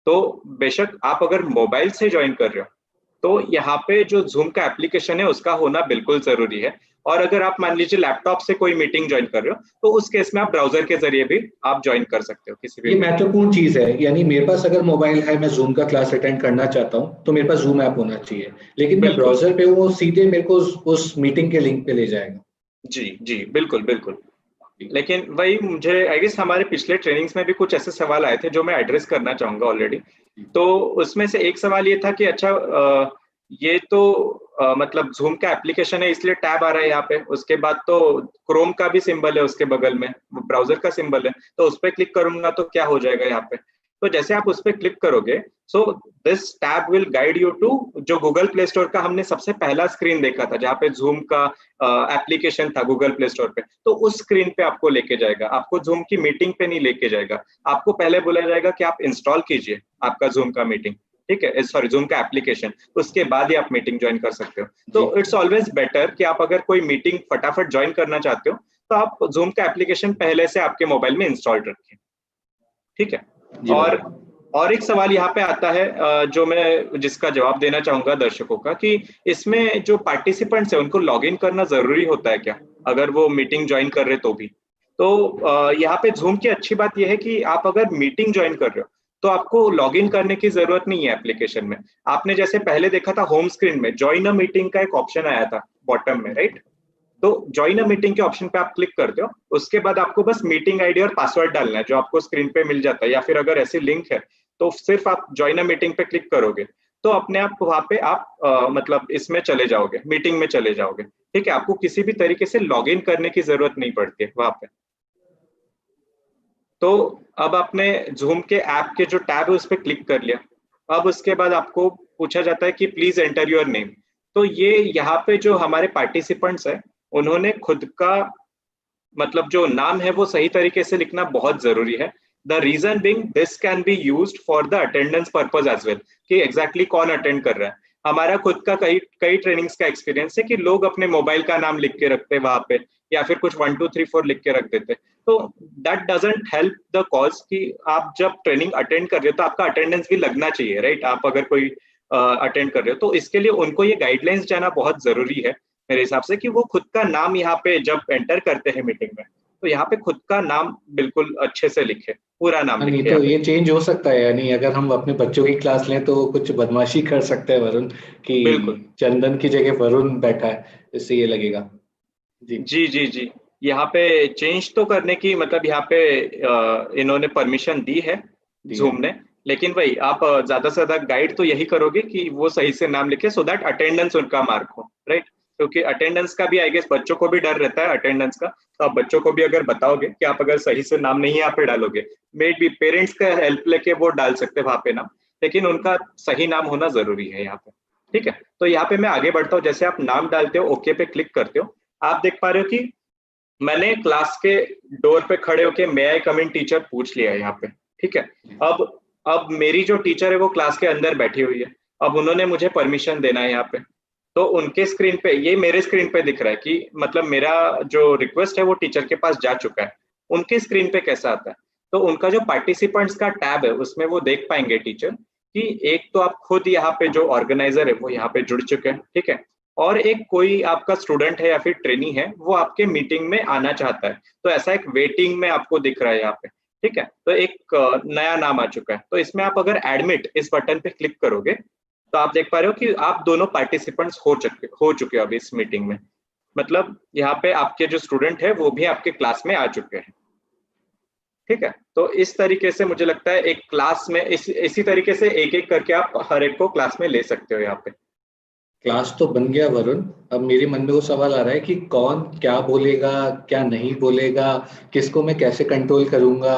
तो बेशक आप अगर मोबाइल से ज्वाइन कर रहे हो तो यहाँ पे जो जूम का एप्लीकेशन है उसका होना बिल्कुल जरूरी है। और अगर आप मान लीजिए लैपटॉप से कोई मीटिंग ज्वाइन कर रहे हो तो उस केस में आप ब्राउजर के जरिए भी आप ज्वाइन कर सकते हो किसी भी ये मीटिंग। महत्वपूर्ण चीज है, यानी मेरे पास अगर मोबाइल है, मैं जूम का क्लास अटेंड करना चाहता हूँ तो मेरे पास जूम ऐप होना चाहिए, लेकिन मैं बिल्कुल। ब्राउजर पे हूँ, वो सीधे मेरे को उस मीटिंग के लिंक पे ले जाएगा जी जी बिल्कुल बिल्कुल। जी। लेकिन वही मुझे आई गेस हमारे पिछले ट्रेनिंग्स में भी कुछ ऐसे सवाल आए थे जो मैं एड्रेस करना चाहूंगा ऑलरेडी। तो उसमें से एक सवाल ये था कि अच्छा ये तो मतलब जूम का एप्लीकेशन है इसलिए टैब आ रहा है यहाँ पे, उसके बाद तो क्रोम का भी सिंबल है उसके बगल में, ब्राउजर का सिंबल है, तो उस पर क्लिक करूंगा तो क्या हो जाएगा यहाँ पे। तो जैसे आप उस पर क्लिक करोगे, so this tab will guide you to जो गूगल प्ले स्टोर का हमने सबसे पहला स्क्रीन देखा था जहाँ पे जूम का एप्लीकेशन था गूगल प्ले स्टोर पे, तो उस स्क्रीन पे आपको लेके जाएगा, आपको जूम की मीटिंग पे नहीं लेके जाएगा। आपको पहले बोला जाएगा कि आप इंस्टॉल कीजिए आपका जूम का मीटिंग, ठीक है, सॉरी जूम का एप्लीकेशन, उसके बाद ही आप मीटिंग ज्वाइन कर सकते हो। तो इट्स ऑलवेज बेटर कि आप अगर कोई मीटिंग फटाफट ज्वाइन करना चाहते हो तो आप जूम का एप्लीकेशन पहले से आपके मोबाइल में इंस्टॉल रखें, ठीक है। और एक सवाल यहाँ पे आता है जो मैं जिसका जवाब देना चाहूंगा दर्शकों का, कि इसमें जो पार्टिसिपेंट्स है उनको लॉग इन करना जरूरी होता है क्या, अगर वो मीटिंग ज्वाइन कर रहे तो भी। तो यहाँ पे जूम की अच्छी बात यह है कि आप अगर मीटिंग ज्वाइन कर रहे हो तो आपको लॉग इन करने की जरूरत नहीं है एप्लीकेशन में। आपने जैसे पहले देखा था होम स्क्रीन में ज्वाइन अ मीटिंग का एक ऑप्शन आया था बॉटम में, राइट। तो ज्वाइन अ मीटिंग के ऑप्शन पे आप क्लिक करते हो, उसके बाद आपको बस मीटिंग आईडी और पासवर्ड डालना है जो आपको स्क्रीन पे मिल जाता है, या फिर अगर ऐसी लिंक है तो सिर्फ आप ज्वाइन अ मीटिंग पे क्लिक करोगे तो अपने आप वहां पे आप मतलब इसमें चले जाओगे, मीटिंग में चले जाओगे, ठीक है। आपको किसी भी तरीके से लॉग इन करने की जरूरत नहीं पड़ती है वहां पे। तो अब आपने जूम के ऐप के जो टैब है उस पर क्लिक कर लिया, अब उसके बाद आपको पूछा जाता है कि प्लीज एंटर योर नेम। तो ये यहाँ पे जो हमारे पार्टिसिपेंट्स है उन्होंने खुद का मतलब जो नाम है वो सही तरीके से लिखना बहुत जरूरी है। The reason being this can be used for the attendance purpose as well, कि एग्जैक्टली कौन अटेंड कर रहा है। हमारा खुद का कई कई ट्रेनिंग्स का एक्सपीरियंस है कि लोग अपने मोबाइल का नाम लिख के रखते हैं वहां पे, या फिर कुछ 1 2 3 4 लिख के रख देते। तो that doesn't help the cause, कि आप जब ट्रेनिंग अटेंड कर रहे हो तो आपका अटेंडेंस भी लगना चाहिए, राइट। आप अगर कोई अटेंड कर रहे हो तो इसके लिए उनको ये गाइडलाइंस जाना बहुत जरूरी है मेरे हिसाब से, कि वो खुद का नाम यहाँ पे जब एंटर करते हैं मीटिंग में तो यहाँ पे खुद का नाम बिल्कुल अच्छे से लिखे, पूरा नाम नहीं लिखे तो यहाँ पे। ये चेंज हो सकता है, यानी अगर हम अपने बच्चों की क्लास लें तो कुछ बदमाशी कर सकते हैं वरुण, कि बिल्कुल चंदन की जगह वरुण बैठा है, इससे ये लगेगा। जी जी जी जी। यहाँ पे चेंज तो करने की मतलब यहाँ पे इन्होंने परमिशन दी है दिया। जूम ने, लेकिन वही आप ज्यादा से ज्यादा गाइड तो यही करोगे कि वो सही से नाम लिखे सो दैट अटेंडेंस उनका मार्क हो, राइट। क्योंकि अटेंडेंस का भी आई गेस बच्चों को भी डर रहता है अटेंडेंस का, तो आप बच्चों को भी अगर बताओगे कि आप अगर सही से नाम नहीं यहाँ पे डालोगे, मे बी पेरेंट्स का हेल्प लेके वो डाल सकते हैं वहां पे नाम, लेकिन उनका सही नाम होना जरूरी है यहाँ पे, ठीक है। तो यहाँ पे मैं आगे बढ़ता हूँ, जैसे आप नाम डालते हो ओके पे क्लिक करते हो, आप देख पा रहे हो कि मैंने क्लास के डोर पे खड़े होके मे आई कम इन टीचर पूछ लिया है यहाँ पे, ठीक है। अब अब मेरी जो टीचर है वो क्लास के अंदर बैठी हुई है, अब उन्होंने मुझे परमिशन देना है यहाँ पे। तो उनके स्क्रीन पे, ये मेरे स्क्रीन पे दिख रहा है कि मतलब मेरा जो रिक्वेस्ट है वो टीचर के पास जा चुका है। उनके स्क्रीन पे कैसा आता है, तो उनका जो पार्टिसिपेंट्स का टैब है उसमें वो देख पाएंगे टीचर कि एक तो आप खुद यहाँ पे जो ऑर्गेनाइजर है वो यहाँ पे जुड़ चुके हैं, ठीक है। और एक कोई आपका स्टूडेंट है या फिर ट्रेनी है वो आपके मीटिंग में आना चाहता है, तो ऐसा एक वेटिंग में आपको दिख रहा है यहाँ पे, ठीक है। तो एक नया नाम आ चुका है, तो इसमें आप अगर एडमिट इस बटन पे क्लिक करोगे तो आप देख पा रहे हो कि आप दोनों पार्टिसिपेंट्स हो चुके हो अभी इस मीटिंग में। मतलब यहाँ पे आपके जो स्टूडेंट है वो भी आपके क्लास में आ चुके हैं, ठीक है। तो इस तरीके से मुझे लगता है एक क्लास में इसी तरीके से एक एक करके आप हर एक को क्लास में ले सकते हो यहाँ पे। क्लास तो बन गया वरुण, अब मेरे मन में वो सवाल आ रहा है कि कौन क्या बोलेगा, क्या नहीं बोलेगा, किसको मैं कैसे कंट्रोल करूंगा।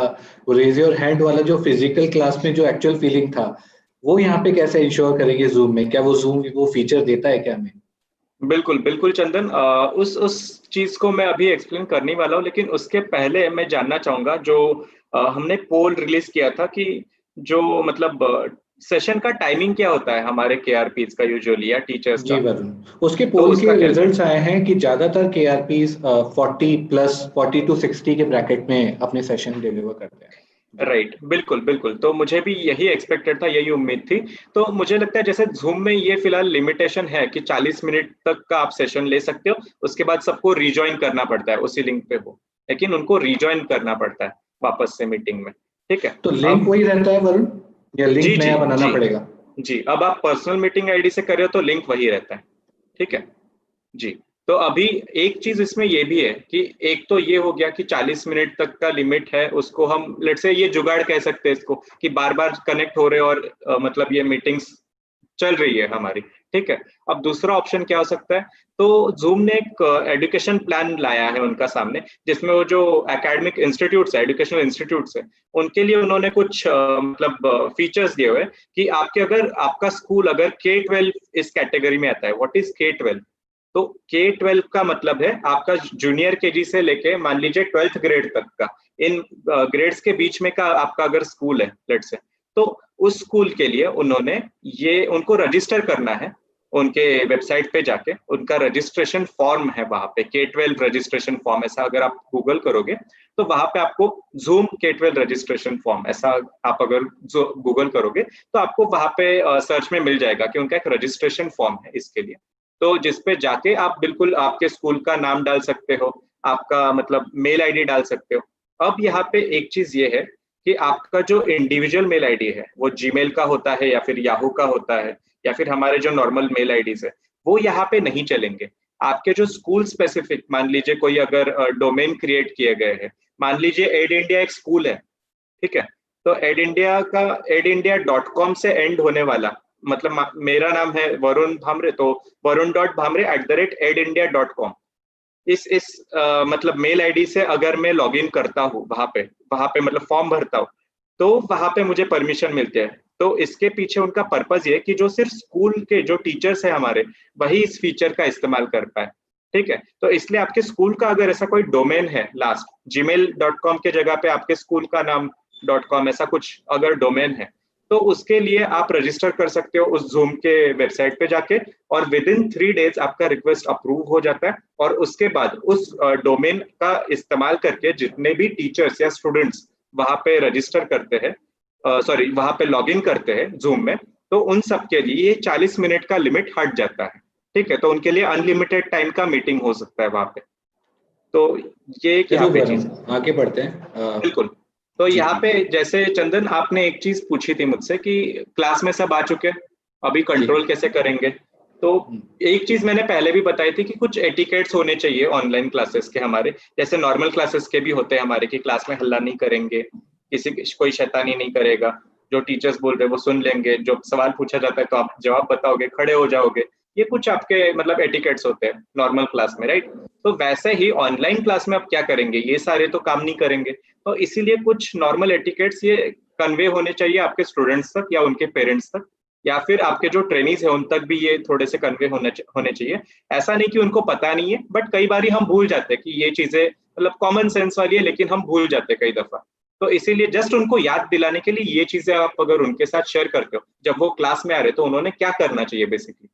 वो रेज योर हैंड वाला जो फिजिकल क्लास में जो एक्चुअल फीलिंग था, वो यहाँ पे कैसे इंश्योर करेंगे जूम में? क्या वो जूम वो फीचर देता है क्या हमें? बिल्कुल बिल्कुल चंदन, उस चीज को मैं अभी एक्सप्लेन करने वाला हूँ, लेकिन उसके पहले मैं जानना चाहूंगा जो हमने पोल रिलीज किया था कि जो मतलब सेशन का टाइमिंग क्या होता है हमारे केआरपीज का यूजुअली या टीचर्स जी का, वरुण, उसके तो पोल उसका के क्या रिजल्ट्स आए हैं कि ज्यादातर केआरपीज 40 टू 60 के ब्रैकेट में अपने सेशन डिलीवर करते हैं। जी राइट, बिल्कुल बिल्कुल। तो मुझे भी यही एक्सपेक्टेड था, यही उम्मीद थी। तो मुझे लगता है जैसे जूम में ये फिलहाल लिमिटेशन है कि 40 मिनट तक का आप सेशन ले सकते हो, उसके बाद सबको रिज्वाइन करना पड़ता है उसी लिंक पे हो, लेकिन उनको रिज्वाइन करना पड़ता है वापस से मीटिंग में, ठीक है। तो लिंक अब वही रहता है वरुण, या जी लिंक जी नया बनाना जी पड़ेगा? जी, अब आप पर्सनल मीटिंग आईडी से कर रहे हो तो लिंक वही रहता है, ठीक है जी। तो अभी एक चीज इसमें ये भी है कि एक तो ये हो गया कि 40 मिनट तक का लिमिट है, उसको हम लेट्स से ये जुगाड़ कह सकते हैं इसको, कि बार बार कनेक्ट हो रहे और मतलब ये मीटिंग्स चल रही है हमारी, ठीक है। अब दूसरा ऑप्शन क्या हो सकता है, तो जूम ने एक एजुकेशन प्लान लाया है उनका सामने, जिसमें वो जो एकेडमिक इंस्टीट्यूट्स है, एजुकेशनल इंस्टीट्यूट्स है, उनके लिए उन्होंने कुछ मतलब फीचर्स दिए हुए कि आपके अगर आपका स्कूल अगर K-12 इस कैटेगरी में आता है। What is K-12? तो K-12 का मतलब है आपका जूनियर केजी से लेके मान लीजिए 12th ग्रेड तक का, इन ग्रेड्स के बीच में का आपका अगर स्कूल है लेट्स से, तो उस स्कूल के लिए उन्होंने ये उनको रजिस्टर करना है उनके वेबसाइट पे जाके। उनका रजिस्ट्रेशन फॉर्म है वहां पे, K-12 रजिस्ट्रेशन फॉर्म, ऐसा अगर आप गूगल करोगे तो वहां पे आपको जूम K-12 रजिस्ट्रेशन फॉर्म ऐसा आप अगर जो गूगल करोगे तो आपको वहां पे सर्च में मिल जाएगा कि उनका एक रजिस्ट्रेशन फॉर्म है इसके लिए। तो जिसपे जाके आप बिल्कुल आपके स्कूल का नाम डाल सकते हो, आपका मतलब मेल आईडी डाल सकते हो। अब यहाँ पे एक चीज ये है कि आपका जो इंडिविजुअल मेल आईडी है वो जीमेल का होता है या फिर याहू का होता है या फिर हमारे जो नॉर्मल मेल आईडीज है वो यहाँ पे नहीं चलेंगे। आपके जो स्कूल स्पेसिफिक, मान लीजिए कोई अगर डोमेन क्रिएट किए गए हैं, मान लीजिए एड इंडिया एक स्कूल है, ठीक है, तो edindia.com से एंड होने वाला, मतलब मेरा नाम है वरुण भामरे, तो varun.bhamre@edindia.com, इस मतलब मेल आईडी से अगर मैं लॉगिन करता हूँ वहां पे मतलब फॉर्म भरता हूँ, तो वहां पे मुझे परमिशन मिलती है। तो इसके पीछे उनका पर्पज ये कि जो सिर्फ स्कूल के जो टीचर्स है हमारे, वही इस फीचर का इस्तेमाल कर पाए, ठीक है। तो इसलिए आपके स्कूल का अगर ऐसा कोई डोमेन है, लास्ट gmail.com के जगह पे आपके स्कूल का नाम .com ऐसा कुछ अगर डोमेन है, तो उसके लिए आप रजिस्टर कर सकते हो उस जूम के वेबसाइट पे जाके, और विद इन 3 डेज आपका रिक्वेस्ट अप्रूव हो जाता है। और उसके बाद उस डोमेन का इस्तेमाल करके जितने भी टीचर्स या स्टूडेंट्स वहां पे रजिस्टर करते हैं, सॉरी वहां पे लॉगिन करते हैं जूम में, तो उन सब के लिए 40 मिनट का लिमिट हट जाता है, ठीक है। तो उनके लिए अनलिमिटेड टाइम का मीटिंग हो सकता है वहां पे। तो ये एक यहाँ जरूर पे वरुण, चीज, आगे बढ़ते हैं। बिल्कुल। तो जी यहाँ जी पे जैसे चंदन आपने एक चीज पूछी थी मुझसे कि क्लास में सब आ चुके, अभी जी। कंट्रोल कैसे करेंगे। तो हम्म, एक चीज मैंने पहले भी बताई थी कि कुछ एटिकेट्स होने चाहिए ऑनलाइन क्लासेस के हमारे, जैसे नॉर्मल क्लासेस के भी होते हैं हमारे, कि क्लास में हल्ला नहीं करेंगे, कोई शैतानी नहीं करेगा, जो टीचर्स बोल रहे हैं वो सुन लेंगे, जो सवाल पूछा जाता है तो आप जवाब बताओगे, खड़े हो जाओगे। ये कुछ आपके मतलब एटिकेट्स होते हैं नॉर्मल क्लास में, राइट। तो वैसे ही ऑनलाइन क्लास में आप क्या करेंगे, ये सारे तो काम नहीं करेंगे। तो इसीलिए कुछ नॉर्मल एटिकेट्स ये कन्वे होने चाहिए आपके स्टूडेंट्स तक या उनके पेरेंट्स तक, या फिर आपके जो ट्रेनिंग्स है उन तक भी ये थोड़े से कन्वे होने चाहिए। ऐसा नहीं कि उनको पता नहीं है, बट कई बार हम भूल जाते हैं कि ये चीजें मतलब कॉमन सेंस वाली है, लेकिन हम भूल जाते हैं कई दफा। तो इसीलिए जस्ट उनको याद दिलाने के लिए ये चीजें आप अगर उनके साथ शेयर करते हो जब वो क्लास में आ रहे, तो उन्होंने क्या करना चाहिए बेसिकली,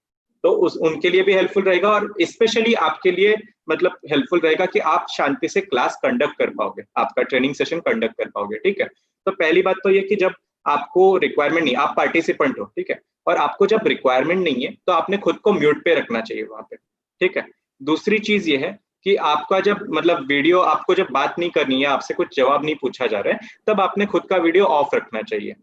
तो उस उनके लिए भी हेल्पफुल रहेगा, और स्पेशली आपके लिए मतलब हेल्पफुल रहेगा कि आप शांति से क्लास कंडक्ट कर पाओगे, आपका ट्रेनिंग सेशन कंडक्ट कर पाओगे, ठीक है। तो पहली बात तो ये कि जब आपको रिक्वायरमेंट नहीं, आप पार्टिसिपेंट हो, ठीक है, और आपको जब रिक्वायरमेंट नहीं है तो आपने खुद को म्यूट पे रखना चाहिए वहां पे, ठीक है। दूसरी चीज ये है कि आपका जब मतलब वीडियो, आपको जब बात नहीं करनी है, आपसे कुछ जवाब नहीं पूछा जा रहा है, तब आपने खुद का वीडियो ऑफ रखना चाहिए।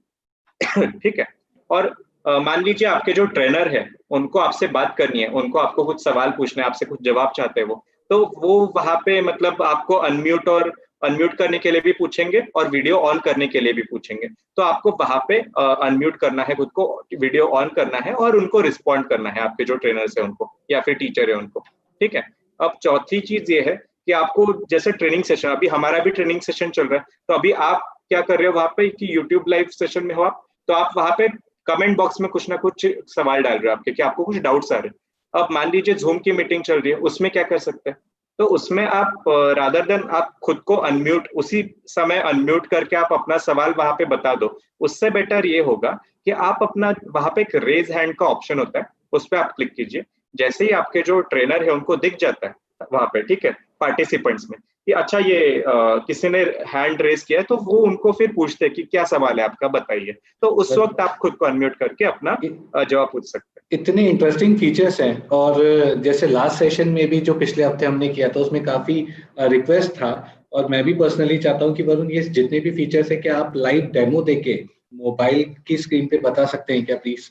ठीक है। और मान लीजिए आपके जो ट्रेनर है उनको आपसे बात करनी है, उनको आपको कुछ सवाल पूछना है, आपसे कुछ जवाब चाहते हैं वो, तो वो वहां पे मतलब आपको अनम्यूट करने के लिए भी पूछेंगे और वीडियो ऑन करने के लिए भी पूछेंगे। तो आपको वहां पे अनम्यूट करना है खुद को, वीडियो ऑन करना है और उनको रिस्पॉन्ड करना है, आपके जो ट्रेनर्स है उनको या फिर टीचर है उनको, ठीक है। अब चौथी चीज ये है कि आपको जैसे ट्रेनिंग सेशन, अभी हमारा भी ट्रेनिंग सेशन चल रहा है, तो अभी आप क्या कर रहे हो वहां पे कि यूट्यूब लाइव सेशन में हो आप, तो आप वहां पे कमेंट बॉक्स में कुछ ना कुछ सवाल डाल रहे हो आपके, कि आपको कुछ डाउट्स आ रहे हैं। अब मान लीजिए जूम की मीटिंग चल रही है, उसमें क्या कर सकते हैं, तो उसमें आप रादर देन आप खुद को अनम्यूट, उसी समय अनम्यूट करके आप अपना सवाल वहां पे बता दो, उससे बेटर ये होगा कि आप अपना वहां पे एक रेज हैंड का ऑप्शन होता है, उस पर आप क्लिक कीजिए। जैसे ही आपके जो ट्रेनर है उनको दिख जाता है वहां पे, ठीक है, पार्टिसिपेंट्स में कि अच्छा ये किसी ने हैंड रेज किया है, तो वो उनको फिर पूछते हैं कि क्या सवाल है आपका, बताइए। तो उस बस वक्त आप खुद को अनम्यूट करके अपना इ- जवाब पूछ सकते हैं। इतने इंटरेस्टिंग फीचर्स हैं। और जैसे लास्ट सेशन में भी जो पिछले हफ्ते हमने किया था उसमें काफी रिक्वेस्ट था, और मैं भी पर्सनली चाहता हूँ कि वरुण ये जितने भी फीचर्स है क्या आप लाइव डेमो देके मोबाइल की स्क्रीन पे बता सकते हैं क्या प्लीज?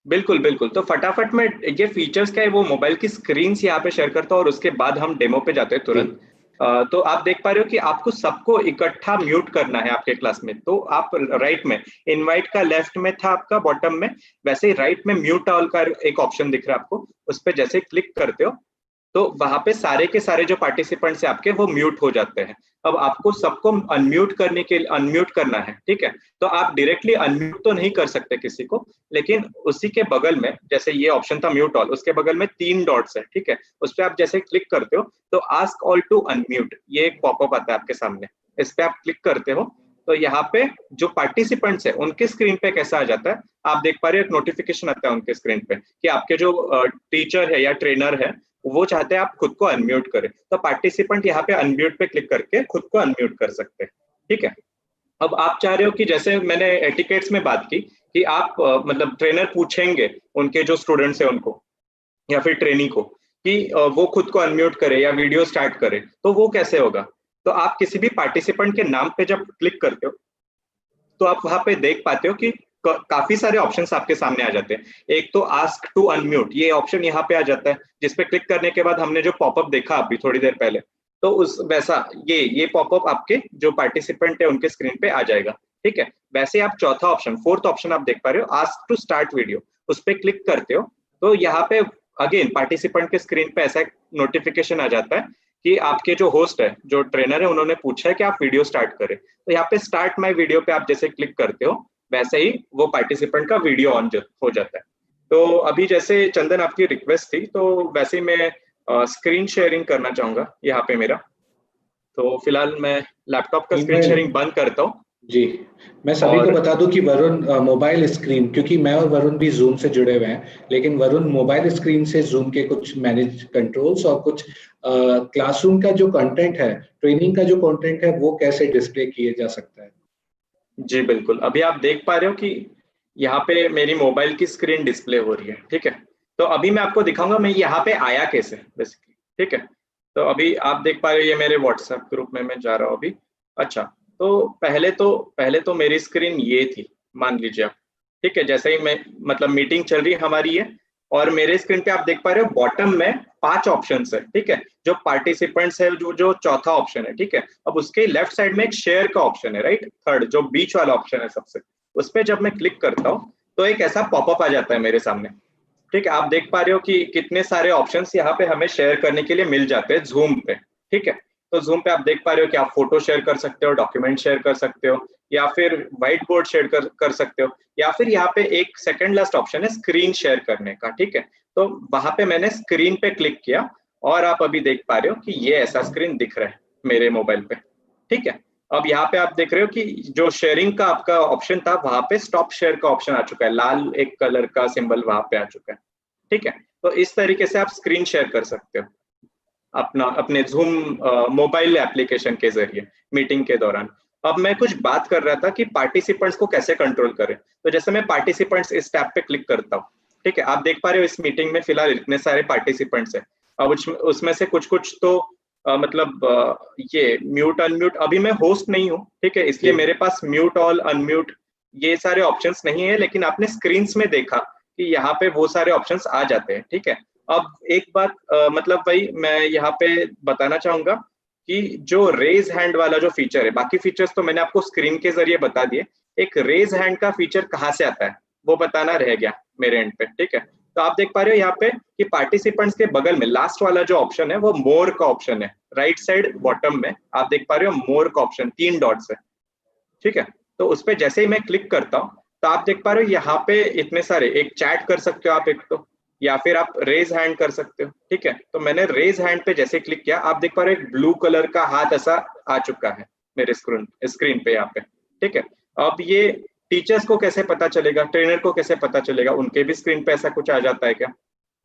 बिल्कुल बिल्कुल, तो फटाफट में ये फीचर्स क्या है वो मोबाइल की स्क्रीन यहाँ पे शेयर करता हूँ और उसके बाद हम डेमो पे जाते हैं जी तुरंत। तो आप देख पा रहे हो कि आपको सबको इकट्ठा म्यूट करना है आपके क्लास में। तो आप राइट में इनवाइट का लेफ्ट में था आपका बॉटम में, वैसे ही राइट में म्यूट ऑल का एक ऑप्शन दिख रहा है आपको, उस पर जैसे क्लिक करते हो तो वहां पे सारे के सारे जो पार्टिसिपेंट्स है आपके वो म्यूट हो जाते हैं। अब आपको सबको अनम्यूट करने के लिए अनम्यूट करना है, ठीक है। तो आप डायरेक्टली अनम्यूट तो नहीं कर सकते किसी को, लेकिन उसी के बगल में जैसे ये ऑप्शन था म्यूट ऑल, उसके बगल में 3 डॉट्स है, ठीक है। उस पर आप जैसे क्लिक करते हो तो आस्क ऑल टू अनम्यूट, ये एक पॉपअप आता है आपके सामने। इस पे आप क्लिक करते हो तो यहाँ पे जो पार्टिसिपेंट्स है उनके स्क्रीन पे कैसा आ जाता है, आप देख पा रहे हो एक नोटिफिकेशन आता है उनके स्क्रीन पे कि आपके जो टीचर है या ट्रेनर है वो चाहते हैं आप खुद को अनम्यूट करें। तो पार्टिसिपेंट यहाँ पे अनम्यूट पे क्लिक करके खुद को अनम्यूट कर सकते हैं, ठीक है। अब आप चाह रहे हो कि जैसे मैंने एटिकेट्स में बात की कि आप मतलब ट्रेनर पूछेंगे उनके जो स्टूडेंट्स है उनको या फिर ट्रेनी को कि वो खुद को अनम्यूट करे या वीडियो स्टार्ट करे, तो वो कैसे होगा। तो आप किसी भी पार्टिसिपेंट के नाम पे जब क्लिक करते हो तो आप वहां पे देख पाते हो कि काफी सारे ऑप्शंस आपके सामने आ जाते हैं। एक तो आस्क टू अनम्यूट, ये ऑप्शन यहाँ पे आ जाता है, जिसपे क्लिक करने के बाद हमने जो पॉपअप देखा अभी थोड़ी देर पहले, तो उस वैसा ये पॉपअप आपके जो पार्टिसिपेंट है उनके स्क्रीन पे आ जाएगा, ठीक है। वैसे आप चौथा ऑप्शन, फोर्थ ऑप्शन आप देख पा रहे हो, आस्क टू स्टार्ट वीडियो, उस पर क्लिक करते हो तो यहाँ पे अगेन पार्टिसिपेंट के स्क्रीन पे ऐसा नोटिफिकेशन आ जाता है कि आपके जो होस्ट है, जो ट्रेनर है, उन्होंने पूछा है कि आप वीडियो स्टार्ट करें। तो यहाँ पे स्टार्ट माय वीडियो पे आप जैसे क्लिक करते हो वैसे ही वो पार्टिसिपेंट का वीडियो ऑन हो जाता है। तो अभी जैसे चंदन आपकी रिक्वेस्ट थी तो वैसे ही मैं स्क्रीन शेयरिंग करना चाहूंगा यहाँ पे मेरा। तो फिलहाल मैं लैपटॉप का स्क्रीन शेयरिंग बंद करता हूँ। जी, मैं सभी को और बता दूं कि वरुण मोबाइल स्क्रीन, क्योंकि मैं और वरुण भी जूम से जुड़े हुए हैं, लेकिन वरुण मोबाइल स्क्रीन से जूम के कुछ मैनेज कंट्रोल्स और कुछ क्लासरूम का जो कंटेंट है, ट्रेनिंग का जो कंटेंट है, वो कैसे डिस्प्ले किए जा सकता है। जी बिल्कुल, अभी आप देख पा रहे हो कि यहाँ पे मेरी मोबाइल की स्क्रीन डिस्प्ले हो रही है, ठीक है। तो अभी मैं आपको दिखाऊंगा मैं यहाँ पे आया कैसे बेसिकली, ठीक है। तो अभी आप देख पा रहे हो ये मेरे व्हाट्सएप ग्रुप में मैं जा रहा हूँ अभी। अच्छा, तो पहले तो मेरी स्क्रीन ये थी, मान लीजिए आप, ठीक है। जैसे ही मैं मतलब मीटिंग चल रही है हमारी ये, और मेरे स्क्रीन पे आप देख पा रहे हो बॉटम में 5 ऑप्शन है, ठीक है। जो पार्टिसिपेंट्स है जो जो चौथा ऑप्शन है, ठीक है। अब उसके लेफ्ट साइड में एक शेयर का ऑप्शन है, राइट, थर्ड जो बीच वाला ऑप्शन है सबसे, उस पर जब मैं क्लिक करता हूँ तो एक ऐसा पॉपअप आ जाता है मेरे सामने, ठीक है। आप देख पा रहे हो कि कितने सारे ऑप्शंस यहाँ पे हमें शेयर करने के लिए मिल जाते हैं जूम पे, ठीक है। तो जूम पे आप देख पा रहे हो कि आप फोटो शेयर कर सकते हो, डॉक्यूमेंट शेयर कर सकते हो, या फिर व्हाइट बोर्ड शेयर कर सकते हो, या फिर यहाँ पे एक सेकंड लास्ट ऑप्शन है स्क्रीन शेयर करने का, ठीक है। तो वहां पे मैंने स्क्रीन पे क्लिक किया और आप अभी देख पा रहे हो कि ये ऐसा स्क्रीन दिख रहा है मेरे मोबाइल पे, ठीक है। अब यहाँ पे आप देख रहे हो कि जो शेयरिंग का आपका ऑप्शन था वहां पे स्टॉप शेयर का ऑप्शन आ चुका है, लाल एक कलर का सिंबल वहां पे आ चुका है, ठीक है। तो इस तरीके से आप स्क्रीन शेयर कर सकते हो अपना अपने जूम मोबाइल एप्लीकेशन के जरिए मीटिंग के दौरान। अब मैं कुछ बात कर रहा था कि पार्टिसिपेंट्स को कैसे कंट्रोल करें। तो जैसे मैं पार्टिसिपेंट्स इस टैब पे क्लिक करता हूँ, ठीक है। आप देख पा रहे हो इस मीटिंग में फिलहाल इतने सारे पार्टिसिपेंट्स हैं। अब उसमें से कुछ कुछ तो मतलब ये म्यूट अनम्यूट, अभी मैं होस्ट नहीं हूँ, ठीक है, इसलिए मेरे पास म्यूट ऑल अनम्यूट ये सारे ऑप्शंस नहीं है, लेकिन आपने स्क्रीन्स में देखा कि यहाँ पे वो सारे ऑप्शंस आ जाते हैं, ठीक है। अब एक बात मतलब भाई मैं यहाँ पे बताना चाहूंगा कि जो रेज हैंड वाला जो फीचर है, बाकी फीचर्स तो मैंने आपको स्क्रीन के जरिए बता दिए, एक रेज हैंड का फीचर कहाँ से आता है वो बताना रह गया मेरे एंड पे, ठीक है। तो आप देख पा रहे हो यहाँ पे कि पार्टिसिपेंट्स के बगल में लास्ट वाला जो ऑप्शन है वो मोर का ऑप्शन है, राइट साइड बॉटम में आप देख पा रहे हो मोर का ऑप्शन 3 डॉट्स है, ठीक है। तो उस पर जैसे ही मैं क्लिक करता हूँ तो आप देख पा रहे हो यहाँ पे इतने सारे, एक चैट कर सकते हो आप, एक तो, या फिर आप रेज हैंड कर सकते हो, ठीक है। तो मैंने रेज हैंड पे जैसे क्लिक किया आप देख पा रहे हो एक ब्लू कलर का हाथ ऐसा आ चुका है मेरे स्क्रीन पे यहाँ पे, ठीक है। अब ये टीचर्स को कैसे पता चलेगा, ट्रेनर को कैसे पता चलेगा, उनके भी स्क्रीन पे ऐसा कुछ आ जाता है क्या।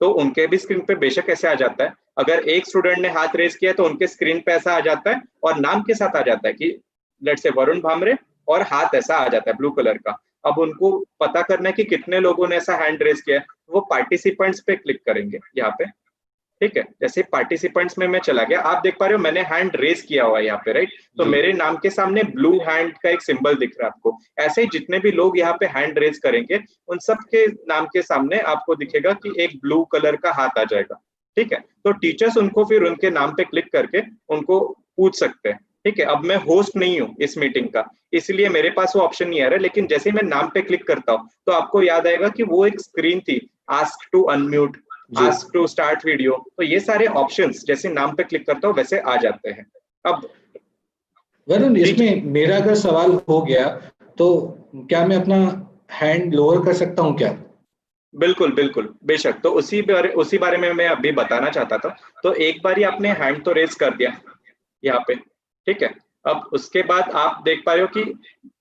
तो उनके भी स्क्रीन पे बेशक ऐसे आ जाता है, अगर एक स्टूडेंट ने हाथ रेज किया तो उनके स्क्रीन पे ऐसा आ जाता है और नाम के साथ आ जाता है कि लेट्स से वरुण भामरे, और हाथ ऐसा आ जाता है ब्लू कलर का। अब उनको पता करना है कि कितने लोगों ने ऐसा हैंड रेज किया है, वो पार्टिसिपेंट्स पे क्लिक करेंगे यहाँ पे, ठीक है। जैसे पार्टिसिपेंट्स में मैं चला गया, आप देख पा रहे हो मैंने हैंड रेज किया हुआ है यहाँ पे, राइट। तो मेरे नाम के सामने ब्लू हैंड का एक सिंबल दिख रहा है आपको। ऐसे ही जितने भी लोग यहाँ पे हैंड रेज करेंगे उन सब के नाम के सामने आपको दिखेगा कि एक ब्लू कलर का हाथ आ जाएगा, ठीक है। तो टीचर्स उनको फिर उनके नाम पे क्लिक करके उनको पूछ सकते हैं। ठीक है, अब मैं होस्ट नहीं हूँ इस मीटिंग का, इसलिए मेरे पास वो ऑप्शन नहीं आ रहा है, लेकिन जैसे ही मैं नाम पे क्लिक करता हूँ तो आपको याद आएगा कि वो एक स्क्रीन थी, ask to unmute, ask to start video, तो ये सारे ऑप्शंस जैसे नाम पे क्लिक करता हूँ वैसे आ जाते हैं। अब वरुण, इसमें मेरा अगर सवाल हो गया तो क्या मैं अपना हैंड लोअर कर सकता हूँ क्या? बिल्कुल बिल्कुल, बेशक। तो उसी बारे में मैं अभी बताना चाहता था। तो एक बार ही आपने हैंड तो रेज कर दिया यहाँ पे, ठीक है। अब उसके बाद आप देख पा रहे हो कि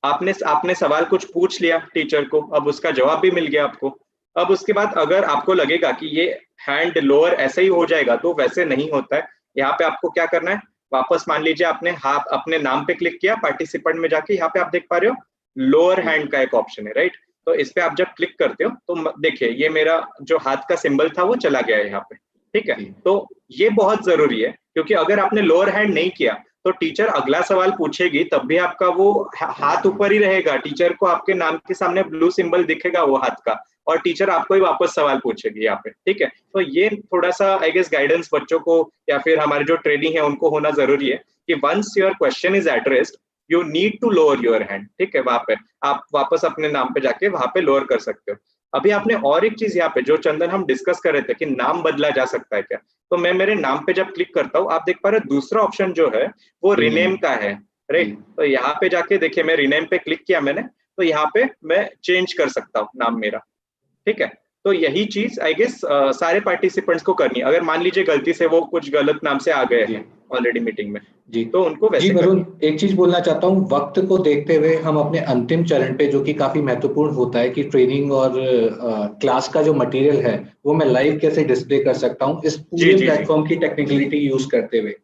आपने आपने सवाल कुछ पूछ लिया टीचर को, अब उसका जवाब भी मिल गया आपको। अब उसके बाद अगर आपको लगेगा कि ये हैंड लोअर ऐसे ही हो जाएगा, तो वैसे नहीं होता है। यहाँ पे आपको क्या करना है, वापस मान लीजिए आपने हाथ अपने नाम पे क्लिक किया, पार्टिसिपेंट में जाके यहाँ पे आप देख पा रहे हो लोअर हैंड का एक ऑप्शन है, राइट। तो इस पे आप जब क्लिक करते हो तो देखिए ये मेरा जो हाथ का सिंबल था वो चला गया है यहाँ पे, ठीक है। तो ये बहुत जरूरी है, क्योंकि अगर आपने लोअर हैंड नहीं किया तो टीचर अगला सवाल पूछेगी तब भी आपका वो हाथ ऊपर ही रहेगा, टीचर को आपके नाम के सामने ब्लू सिंबल दिखेगा वो हाथ का, और टीचर आपको ही वापस सवाल पूछेगी यहाँ पे, ठीक है। तो ये थोड़ा सा आई गेस गाइडेंस बच्चों को या फिर हमारे जो ट्रेनिंग है उनको होना जरूरी है कि once your question is addressed you need to lower your hand, ठीक है। वहां पे आप वापस अपने नाम पे जाके वहां पे लोअर कर सकते हो। अभी आपने और एक चीज यहाँ पे जो चंदन हम डिस्कस कर रहे थे कि नाम बदला जा सकता है क्या, तो मैं मेरे नाम पे जब क्लिक करता हूँ आप देख पा रहे हो दूसरा ऑप्शन जो है वो रिनेम का है, राइट। तो यहाँ पे जाके देखिए मैं रिनेम पे क्लिक किया मैंने, तो यहाँ पे मैं चेंज कर सकता हूँ नाम मेरा, ठीक है। तो यही चीज आई गेस सारे पार्टिसिपेंट्स को करनी है। अगर मान लीजिए गलती से वो कुछ गलत नाम से आ गए हैं ऑलरेडी मीटिंग में जी, तो उनको वैसे जी वरुण, एक चीज बोलना चाहता हूँ, वक्त को देखते हुए हम अपने अंतिम चरण पे, जो कि काफी महत्वपूर्ण होता है, कि ट्रेनिंग और क्लास का जो मटेरियल है वो मैं लाइव कैसे डिस्प्ले कर सकता हूँ इस पूरे प्लेटफॉर्म की टेक्निकलिटी यूज करते हुए।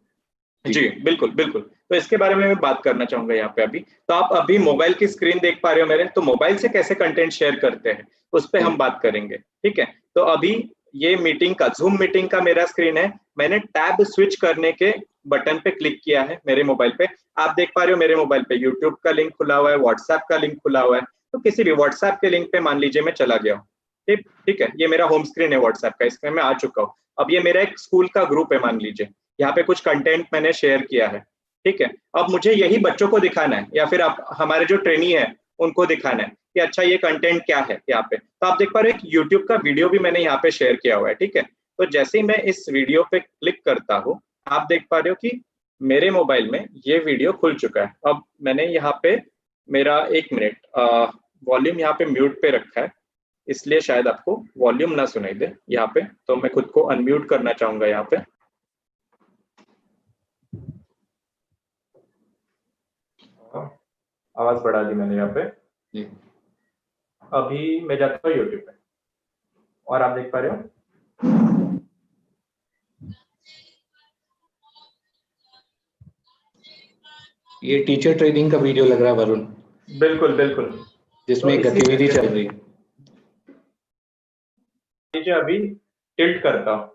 जी बिल्कुल बिल्कुल। तो इसके बारे में मैं बात करना चाहूंगा यहाँ पे। अभी तो आप अभी मोबाइल की स्क्रीन देख पा रहे हो मेरे, तो मोबाइल से कैसे कंटेंट शेयर करते हैं उस पर हम बात करेंगे, ठीक है। तो अभी ये मीटिंग का जूम मीटिंग का मेरा स्क्रीन है, मैंने टैब स्विच करने के बटन पे क्लिक किया है मेरे मोबाइल पे। आप देख पा रहे हो मेरे मोबाइल पे यूट्यूब का लिंक खुला हुआ है, व्हाट्सएप का लिंक खुला हुआ है। तो किसी भी व्हाट्सएप के लिंक पे मान लीजिए मैं चला गया हूँ, ठीक ठीक है। ये मेरा होम स्क्रीन है व्हाट्सएप का, इसमें मैं आ चुका हूँ। अब ये मेरा एक स्कूल का ग्रुप है मान लीजिए, यहाँ पे कुछ कंटेंट मैंने शेयर किया है, ठीक है। अब मुझे यही बच्चों को दिखाना है या फिर आप हमारे जो ट्रेनी है उनको दिखाना है कि अच्छा ये कंटेंट क्या है यहाँ पे। तो आप देख पा रहे हो एक यूट्यूब का वीडियो भी मैंने यहाँ पे शेयर किया हुआ है, ठीक है। तो जैसे ही मैं इस वीडियो पे क्लिक करता हूँ आप देख पा रहे हो कि मेरे मोबाइल में ये वीडियो खुल चुका है। अब मैंने यहाँ पे मेरा 1 मिनट वॉल्यूम यहाँ पे म्यूट पे रखा है, इसलिए शायद आपको वॉल्यूम ना सुनाई दे यहाँ पे, तो मैं खुद को अनम्यूट करना चाहूंगा यहाँ पे। आवाज बढ़ा दी मैंने यहाँ पे। अभी मैं जाता हूँ यूट्यूब पे और आप देख पा रहे हो ये टीचर ट्रेनिंग का वीडियो लग रहा है वरुण। बिल्कुल बिल्कुल, जिसमें तो गतिविधि चल रही है। अभी टिल्ट करता हूँ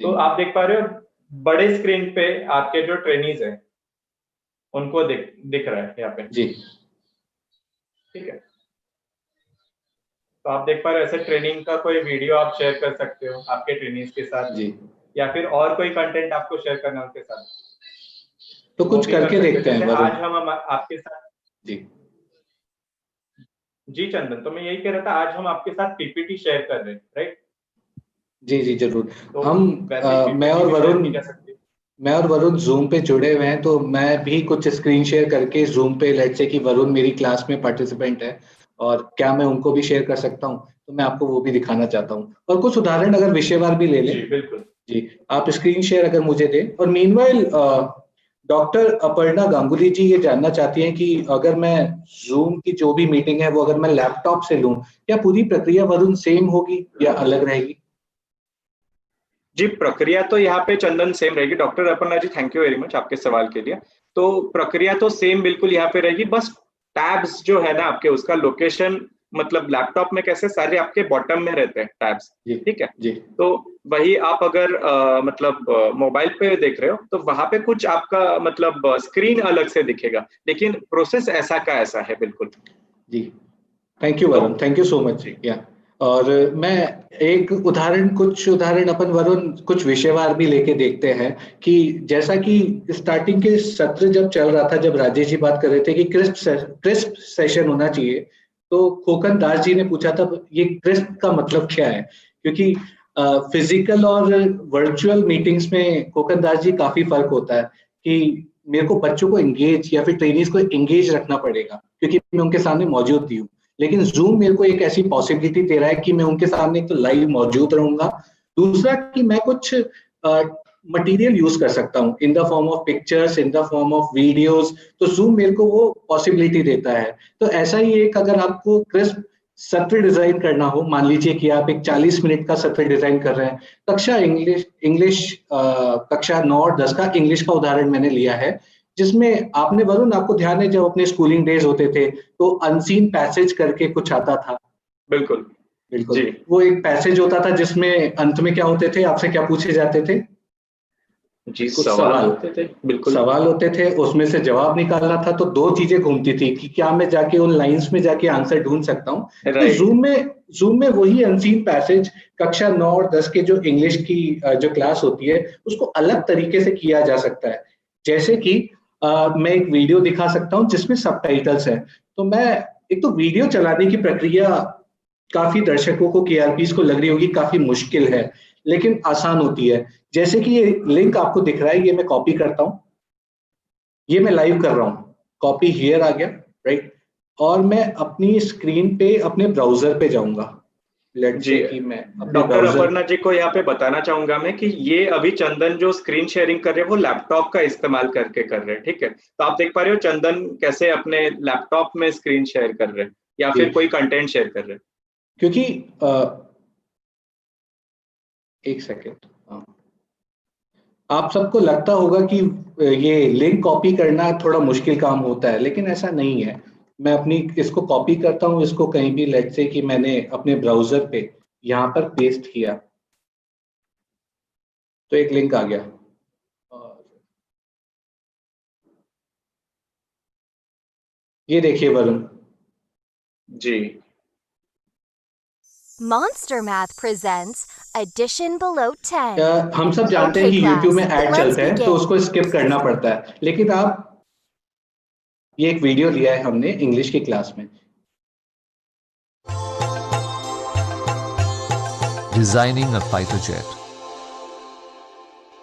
तो आप देख पा रहे हो बड़े स्क्रीन पे आपके जो ट्रेनीज है उनको दिख रहा है यहाँ पे जी, ठीक है। तो आप देख पा रहे हो ऐसे ट्रेनिंग का कोई वीडियो आप शेयर कर सकते हो आपके ट्रेनिंग्स के साथ जी, या फिर और कोई कंटेंट आपको शेयर करना है उनके साथ, तो कुछ करके देखते हैं वरुण। आज हम आपके साथ जी चंदन, तो मैं यही कह रहा था आज हम आपके साथ पीपीटी शेयर कर रहे हैं, राइट। जी जी जरूर। तो हम मैं और वरुण जूम पे जुड़े हुए हैं, तो मैं भी कुछ स्क्रीन शेयर करके जूम पे, लेट्स से कि वरुण मेरी क्लास में पार्टिसिपेंट है और क्या मैं उनको भी शेयर कर सकता हूं, तो मैं आपको वो भी दिखाना चाहता हूं। और कुछ उदाहरण अगर विषयवार भी ले लें। जी बिल्कुल जी, आप स्क्रीन शेयर अगर मुझे दें। और मीनवाइल डॉक्टर अपर्णा गांगुली जी ये जानना चाहती हैं कि अगर मैं जूम की जो भी मीटिंग है वो अगर मैं लैपटॉप से लूं, क्या पूरी प्रक्रिया वरुण सेम होगी या अलग रहेगी? जी, प्रक्रिया तो यहाँ पे चंदन सेम रहेगी। Doctor Aparna ji thank you very much आपके सवाल के लिए। तो प्रक्रिया तो सेम बिल्कुल यहाँ पे रहेगी, बस टैब्स जो है ना आपके उसका लोकेशन, मतलब लैपटॉप में कैसे सारे आपके बॉटम में रहते हैं टैब्स, ठीक है जी। तो वही आप अगर मतलब मोबाइल पे देख रहे हो तो वहां पे कुछ आपका मतलब स्क्रीन अलग से दिखेगा, लेकिन प्रोसेस ऐसा का ऐसा है बिल्कुल। जी, thank you Varun, thank you so much. या और मैं कुछ उदाहरण अपन वरुण कुछ विषयवार भी लेके देखते हैं कि जैसा कि स्टार्टिंग के सत्र जब चल रहा था, जब राजेश जी बात कर रहे थे कि क्रिस्प सेशन होना चाहिए, तो खोकन दास जी ने पूछा था ये क्रिस्प का मतलब क्या है, क्योंकि फिजिकल और वर्चुअल मीटिंग्स में खोकन दास जी काफी फर्क होता है कि मेरे को बच्चों को एंगेज या फिर ट्रेनिंग्स को एंगेज रखना पड़ेगा क्योंकि मैं उनके सामने मौजूद भी हूँ, लेकिन जूम मेरे को एक ऐसी पॉसिबिलिटी दे रहा है कि मैं उनके सामने एक तो लाइव मौजूद रहूंगा, दूसरा कि मैं कुछ मटेरियल यूज कर सकता हूँ in the form of pictures, in the form of videos, तो जूम मेरे को वो पॉसिबिलिटी देता है। तो ऐसा ही एक अगर आपको क्रिस्प सत्र डिजाइन करना हो, मान लीजिए कि आप एक 40 मिनट का सत्र डिजाइन कर रहे हैं, कक्षा इंग्लिश इंग्लिश कक्षा 9 और 10 का इंग्लिश का उदाहरण मैंने लिया है, जिसमें आपने वरुण, आपको ध्यान है जब अपने स्कूलिंग डेज होते थे तो अनसीन पैसेज करके कुछ आता था। बिल्कुल बिल्कुल जी। वो एक पैसेज होता था जिसमें अंत में क्या होते थे, आपसे क्या पूछे जाते थे? जी, कुछ सवाल होते थे, बिल्कुल। सवाल होते थे, उसमें से जवाब निकालना था, तो दो चीजें घूमती थी कि क्या मैं जाके उन लाइंस में जाके आंसर ढूंढ सकता हूँ। तो राइट। जूम में वही अनसीन पैसेज कक्षा 9 और 10 के जो इंग्लिश की जो क्लास होती है उसको अलग तरीके से किया जा सकता है। जैसे कि मैं एक वीडियो दिखा सकता हूँ जिसमें सबटाइटल्स है, तो मैं एक तो वीडियो चलाने की प्रक्रिया काफी दर्शकों को, केआरपीस को लग रही होगी काफी मुश्किल है, लेकिन आसान होती है। जैसे कि ये लिंक आपको दिख रहा है, ये मैं कॉपी करता हूँ, ये मैं लाइव कर रहा हूँ, कॉपी हियर आ गया, राइट, और मैं अपनी स्क्रीन पे अपने ब्राउजर पे जाऊंगा। लेट्स जी, से कि मैं अपने डॉक्टर ब्राउजर, अपर्णा जी को यहाँ पे बताना चाहूंगा मैं कि ये अभी चंदन जो स्क्रीन शेयरिंग कर रहे हैं वो लैपटॉप का इस्तेमाल करके कर रहे हैं, ठीक है? तो आप देख पा रहे हो चंदन कैसे अपने लैपटॉप में स्क्रीन शेयर कर रहे हैं या जी, फिर कोई कंटेंट शेयर कर रहे हैं। क्योंकि एक सेकेंड, आप सबको लगता होगा कि ये लिंक कॉपी करना थोड़ा मुश्किल काम होता है, लेकिन ऐसा नहीं है। मैं अपनी इसको कॉपी करता हूँ, इसको कहीं भी, लेट्स से कि मैंने अपने ब्राउजर पे यहाँ पर पेस्ट किया, तो एक लिंक आ गया। ये देखिए वरुण, जी Monster Math presents Addition Below 10. हम सब जानते हैं Okay, कि YouTube में class, ऐड let's चलते हैं तो begin. उसको स्किप करना पड़ता है, लेकिन आप, ये एक वीडियो लिया है हमने इंग्लिश की क्लास में। Designing a fighter jet.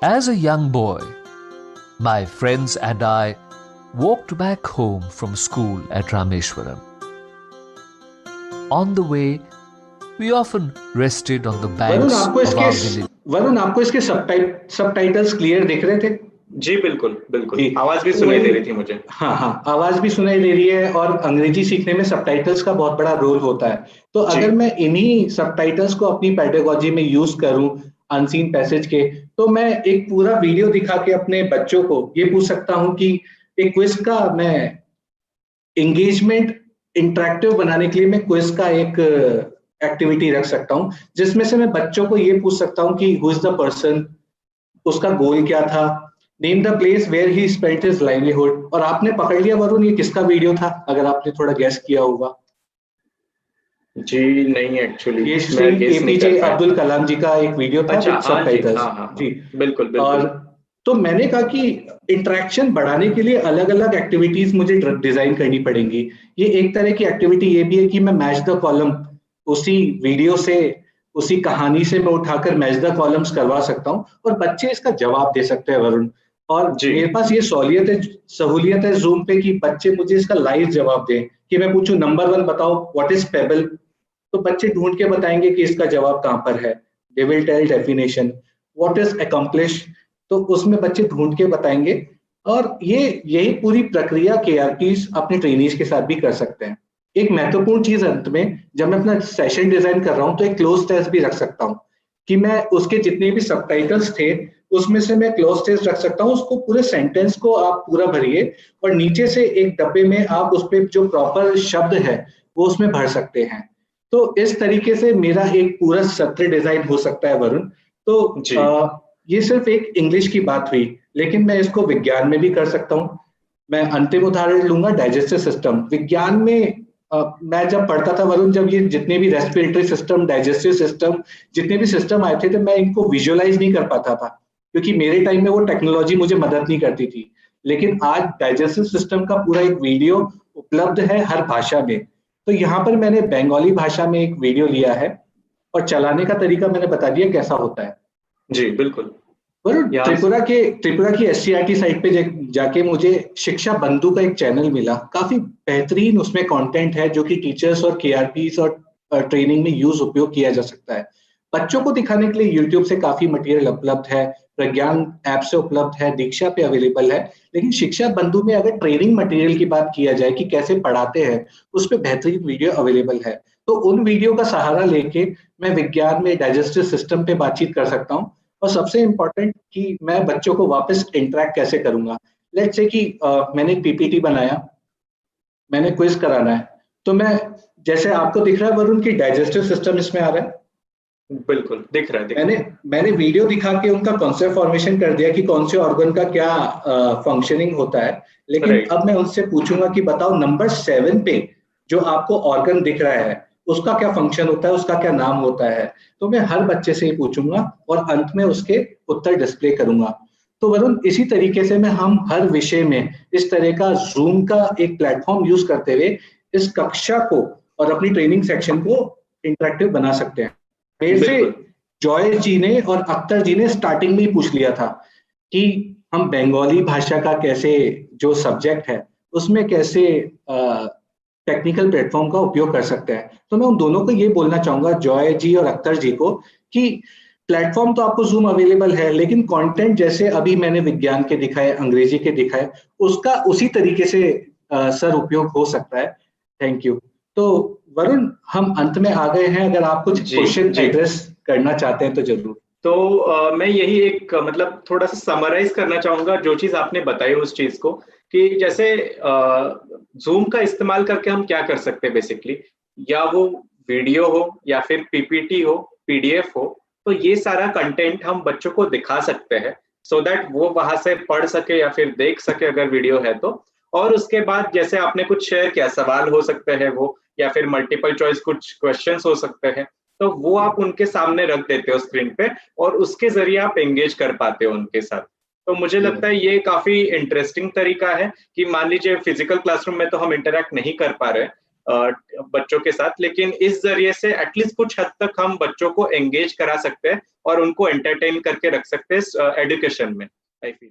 As a young boy, my friends and I walked back home from school at Rameshwaram. On the way, we often rested on the banks of our village. Varun, आपको इसके subtitles clear दिख रहे थे? जी बिल्कुल बिल्कुल, जी, आवाज भी सुनाई दे रही थी मुझे। हाँ हाँ, आवाज भी सुनाई दे रही है, और अंग्रेजी सीखने में सबटाइटल्स का बहुत बड़ा रोल होता है। तो अगर मैं इन्हीं सबटाइटल्स को अपनी पेडागोजी में यूज करूं अनसीन पैसेज के, तो मैं एक पूरा वीडियो दिखा के अपने बच्चों को ये पूछ सकता हूं कि एक क्विज का, मैं एंगेजमेंट इंटरेक्टिव बनाने के लिए मैं क्विज का एक एक्टिविटी रख सकता हूं, जिसमें से मैं बच्चों को ये पूछ सकता हूं कि हु इज द पर्सन, उसका गोल क्या था, name the place where he spent his livelihood. और आपने पकड़ लिया वरुण ये किसका वीडियो था, अगर आपने थोड़ा गैस किया होगा? जी नहीं, एक्चुअली ये श्री मैं गेस नहीं एपीजे कर पाया। अब्दुल कलाम जी का एक वीडियो था अच्छा, विद हाँ जी, सबटाइटल्स। हाँ हाँ हाँ, जी, बिल्कुल बिल्कुल। और तो मैंने कहा कि इंटरेक्शन बढ़ाने के लिए अलग अलग एक्टिविटीज मुझे डिजाइन करनी पड़ेंगी। ये एक तरह की एक्टिविटी ये भी है कि मैं मैच द कॉलम, उसी वीडियो से, उसी कहानी से मैं उठाकर मैच द कॉलम्स करवा सकता हूँ और बच्चे इसका जवाब दे सकते हैं वरुण। और जी मेरे पास ये सहूलियत है जूम पे कि बच्चे मुझे इसका लाइव जवाब दें, कि मैं पूछूं नंबर 1 बताओ व्हाट इज पेबल, तो बच्चे ढूंढ के बताएंगे कि इसका जवाब कहाँ पर है। They will tell definition. What is accomplish, तो उसमें बच्चे ढूंढ के बताएंगे। और यही पूरी प्रक्रिया केआरपीस अपने ट्रेनीज के साथ भी कर सकते हैं। एक महत्वपूर्ण चीज अंत में, जब मैं अपना सेशन डिजाइन कर रहा हूं तो एक क्लोज टेस्ट भी रख सकता हूं, कि मैं उसके जितने भी सबटाइटल्स थे उसमें से मैं क्लोज टेस्ट रख सकता हूं। उसको पूरे सेंटेंस को आप पूरा भरिए और नीचे से एक डब्बे में आप उस पर जो प्रॉपर शब्द है वो उसमें भर सकते हैं। तो इस तरीके से मेरा एक पूरा सत्र डिजाइन हो सकता है वरुण। तो जी ये सिर्फ एक इंग्लिश की बात हुई, लेकिन मैं इसको विज्ञान में भी कर सकता हूँ। मैं अंतिम उदाहरण लूंगा डाइजेस्टिव सिस्टम। विज्ञान में मैं जब पढ़ता था वरुण, जब ये जितने भी रेस्पिरेटरी सिस्टम, डाइजेस्टिव सिस्टम, जितने भी सिस्टम आए थे, तो मैं इनको विजुअलाइज नहीं कर पाता था, क्योंकि मेरे टाइम में वो टेक्नोलॉजी मुझे मदद नहीं करती थी। लेकिन आज डाइजेस्टिव सिस्टम का पूरा एक वीडियो उपलब्ध है हर भाषा में। तो यहाँ पर मैंने बंगाली भाषा में एक वीडियो लिया है और चलाने का तरीका मैंने बता दिया कैसा होता है। जी बिल्कुल। वरुण, त्रिपुरा की एससीईआरटी साइट पे जाके मुझे शिक्षा बंधु का एक चैनल मिला, काफी बेहतरीन उसमें कंटेंट है जो कि टीचर्स और केआरपीस और ट्रेनिंग में उपयोग किया जा सकता है। बच्चों को दिखाने के लिए यूट्यूब से काफी मटेरियल उपलब्ध है, प्रज्ञान ऐप से उपलब्ध है, दीक्षा पे अवेलेबल है। लेकिन शिक्षा बंधु में अगर ट्रेनिंग मटेरियल की बात किया जाए कि कैसे पढ़ाते हैं, उस पर बेहतरीन वीडियो अवेलेबल है। तो उन वीडियो का सहारा लेके मैं विज्ञान में डाइजेस्टिव सिस्टम पे बातचीत कर सकता हूँ। और सबसे इम्पोर्टेंट कि मैं बच्चों को वापस इंटरेक्ट कैसे करूंगा। लेट्स से कि मैंने एक पीपीटी बनाया, मैंने क्विज कराना है, तो मैं, जैसे आपको दिख रहा है वरुण कि डाइजेस्टिव सिस्टम इसमें आ रहा है, बिल्कुल दिख रहा है, मैंने वीडियो दिखा के उनका कॉन्सेप्ट फॉर्मेशन कर दिया कि कौन से ऑर्गन का क्या फंक्शनिंग होता है। लेकिन अब मैं उनसे पूछूंगा कि बताओ नंबर 7 पे जो आपको ऑर्गन दिख रहा है उसका क्या फंक्शन होता है, उसका क्या नाम होता है। तो मैं हर बच्चे से ही पूछूंगा और अंत में उसके उत्तर डिस्प्ले करूंगा। तो वरुण, इसी तरीके से मैं हम हर विषय में इस तरह का जूम का एक प्लेटफॉर्म यूज करते हुए इस कक्षा को और अपनी ट्रेनिंग सेक्शन को इंटरेक्टिव बना सकते हैं। मेरे से जॉय जी ने और अख्तर जी ने स्टार्टिंग में ही पूछ लिया था कि हम बंगाली भाषा का कैसे, जो सब्जेक्ट है उसमें कैसे टेक्निकल प्लेटफॉर्म का उपयोग कर सकते हैं। तो मैं उन दोनों को ये बोलना चाहूंगा, जॉय जी और अख्तर जी को, कि प्लेटफॉर्म तो आपको जूम अवेलेबल है, लेकिन कंटेंट जैसे अभी मैंने विज्ञान के दिखाए, अंग्रेजी के दिखाए, उसका उसी तरीके से सर उपयोग हो सकता है। Thank you. तो वरुण, हम अंत में आ गए हैं, अगर आप कुछ क्वेश्चन एड्रेस करना चाहते हैं तो जरूर। तो मैं यही एक मतलब थोड़ा सा समराइज करना चाहूंगा जो चीज आपने बताई उस चीज को, कि जैसे जूम का इस्तेमाल करके हम क्या कर सकते हैं बेसिकली, या वो वीडियो हो या फिर पीपीटी हो, पीडीएफ हो, तो ये सारा कंटेंट हम बच्चों को दिखा सकते हैं सो दैट वो वहां से पढ़ सके या फिर देख सके अगर वीडियो है तो। और उसके बाद जैसे आपने कुछ शेयर किया, सवाल हो सकते हैं वो, या फिर मल्टीपल चॉइस कुछ क्वेश्चंस हो सकते हैं, तो वो आप उनके सामने रख देते हो स्क्रीन पे और उसके जरिए आप एंगेज कर पाते हो उनके साथ। तो मुझे लगता है ये काफी इंटरेस्टिंग तरीका है कि मान लीजिए फिजिकल क्लासरूम में तो हम इंटरेक्ट नहीं कर पा रहे बच्चों के साथ, लेकिन इस जरिए से एटलीस्ट कुछ हद तक हम बच्चों को एंगेज करा सकते हैं और उनको एंटरटेन करके रख सकते हैं एजुकेशन में, आई फील।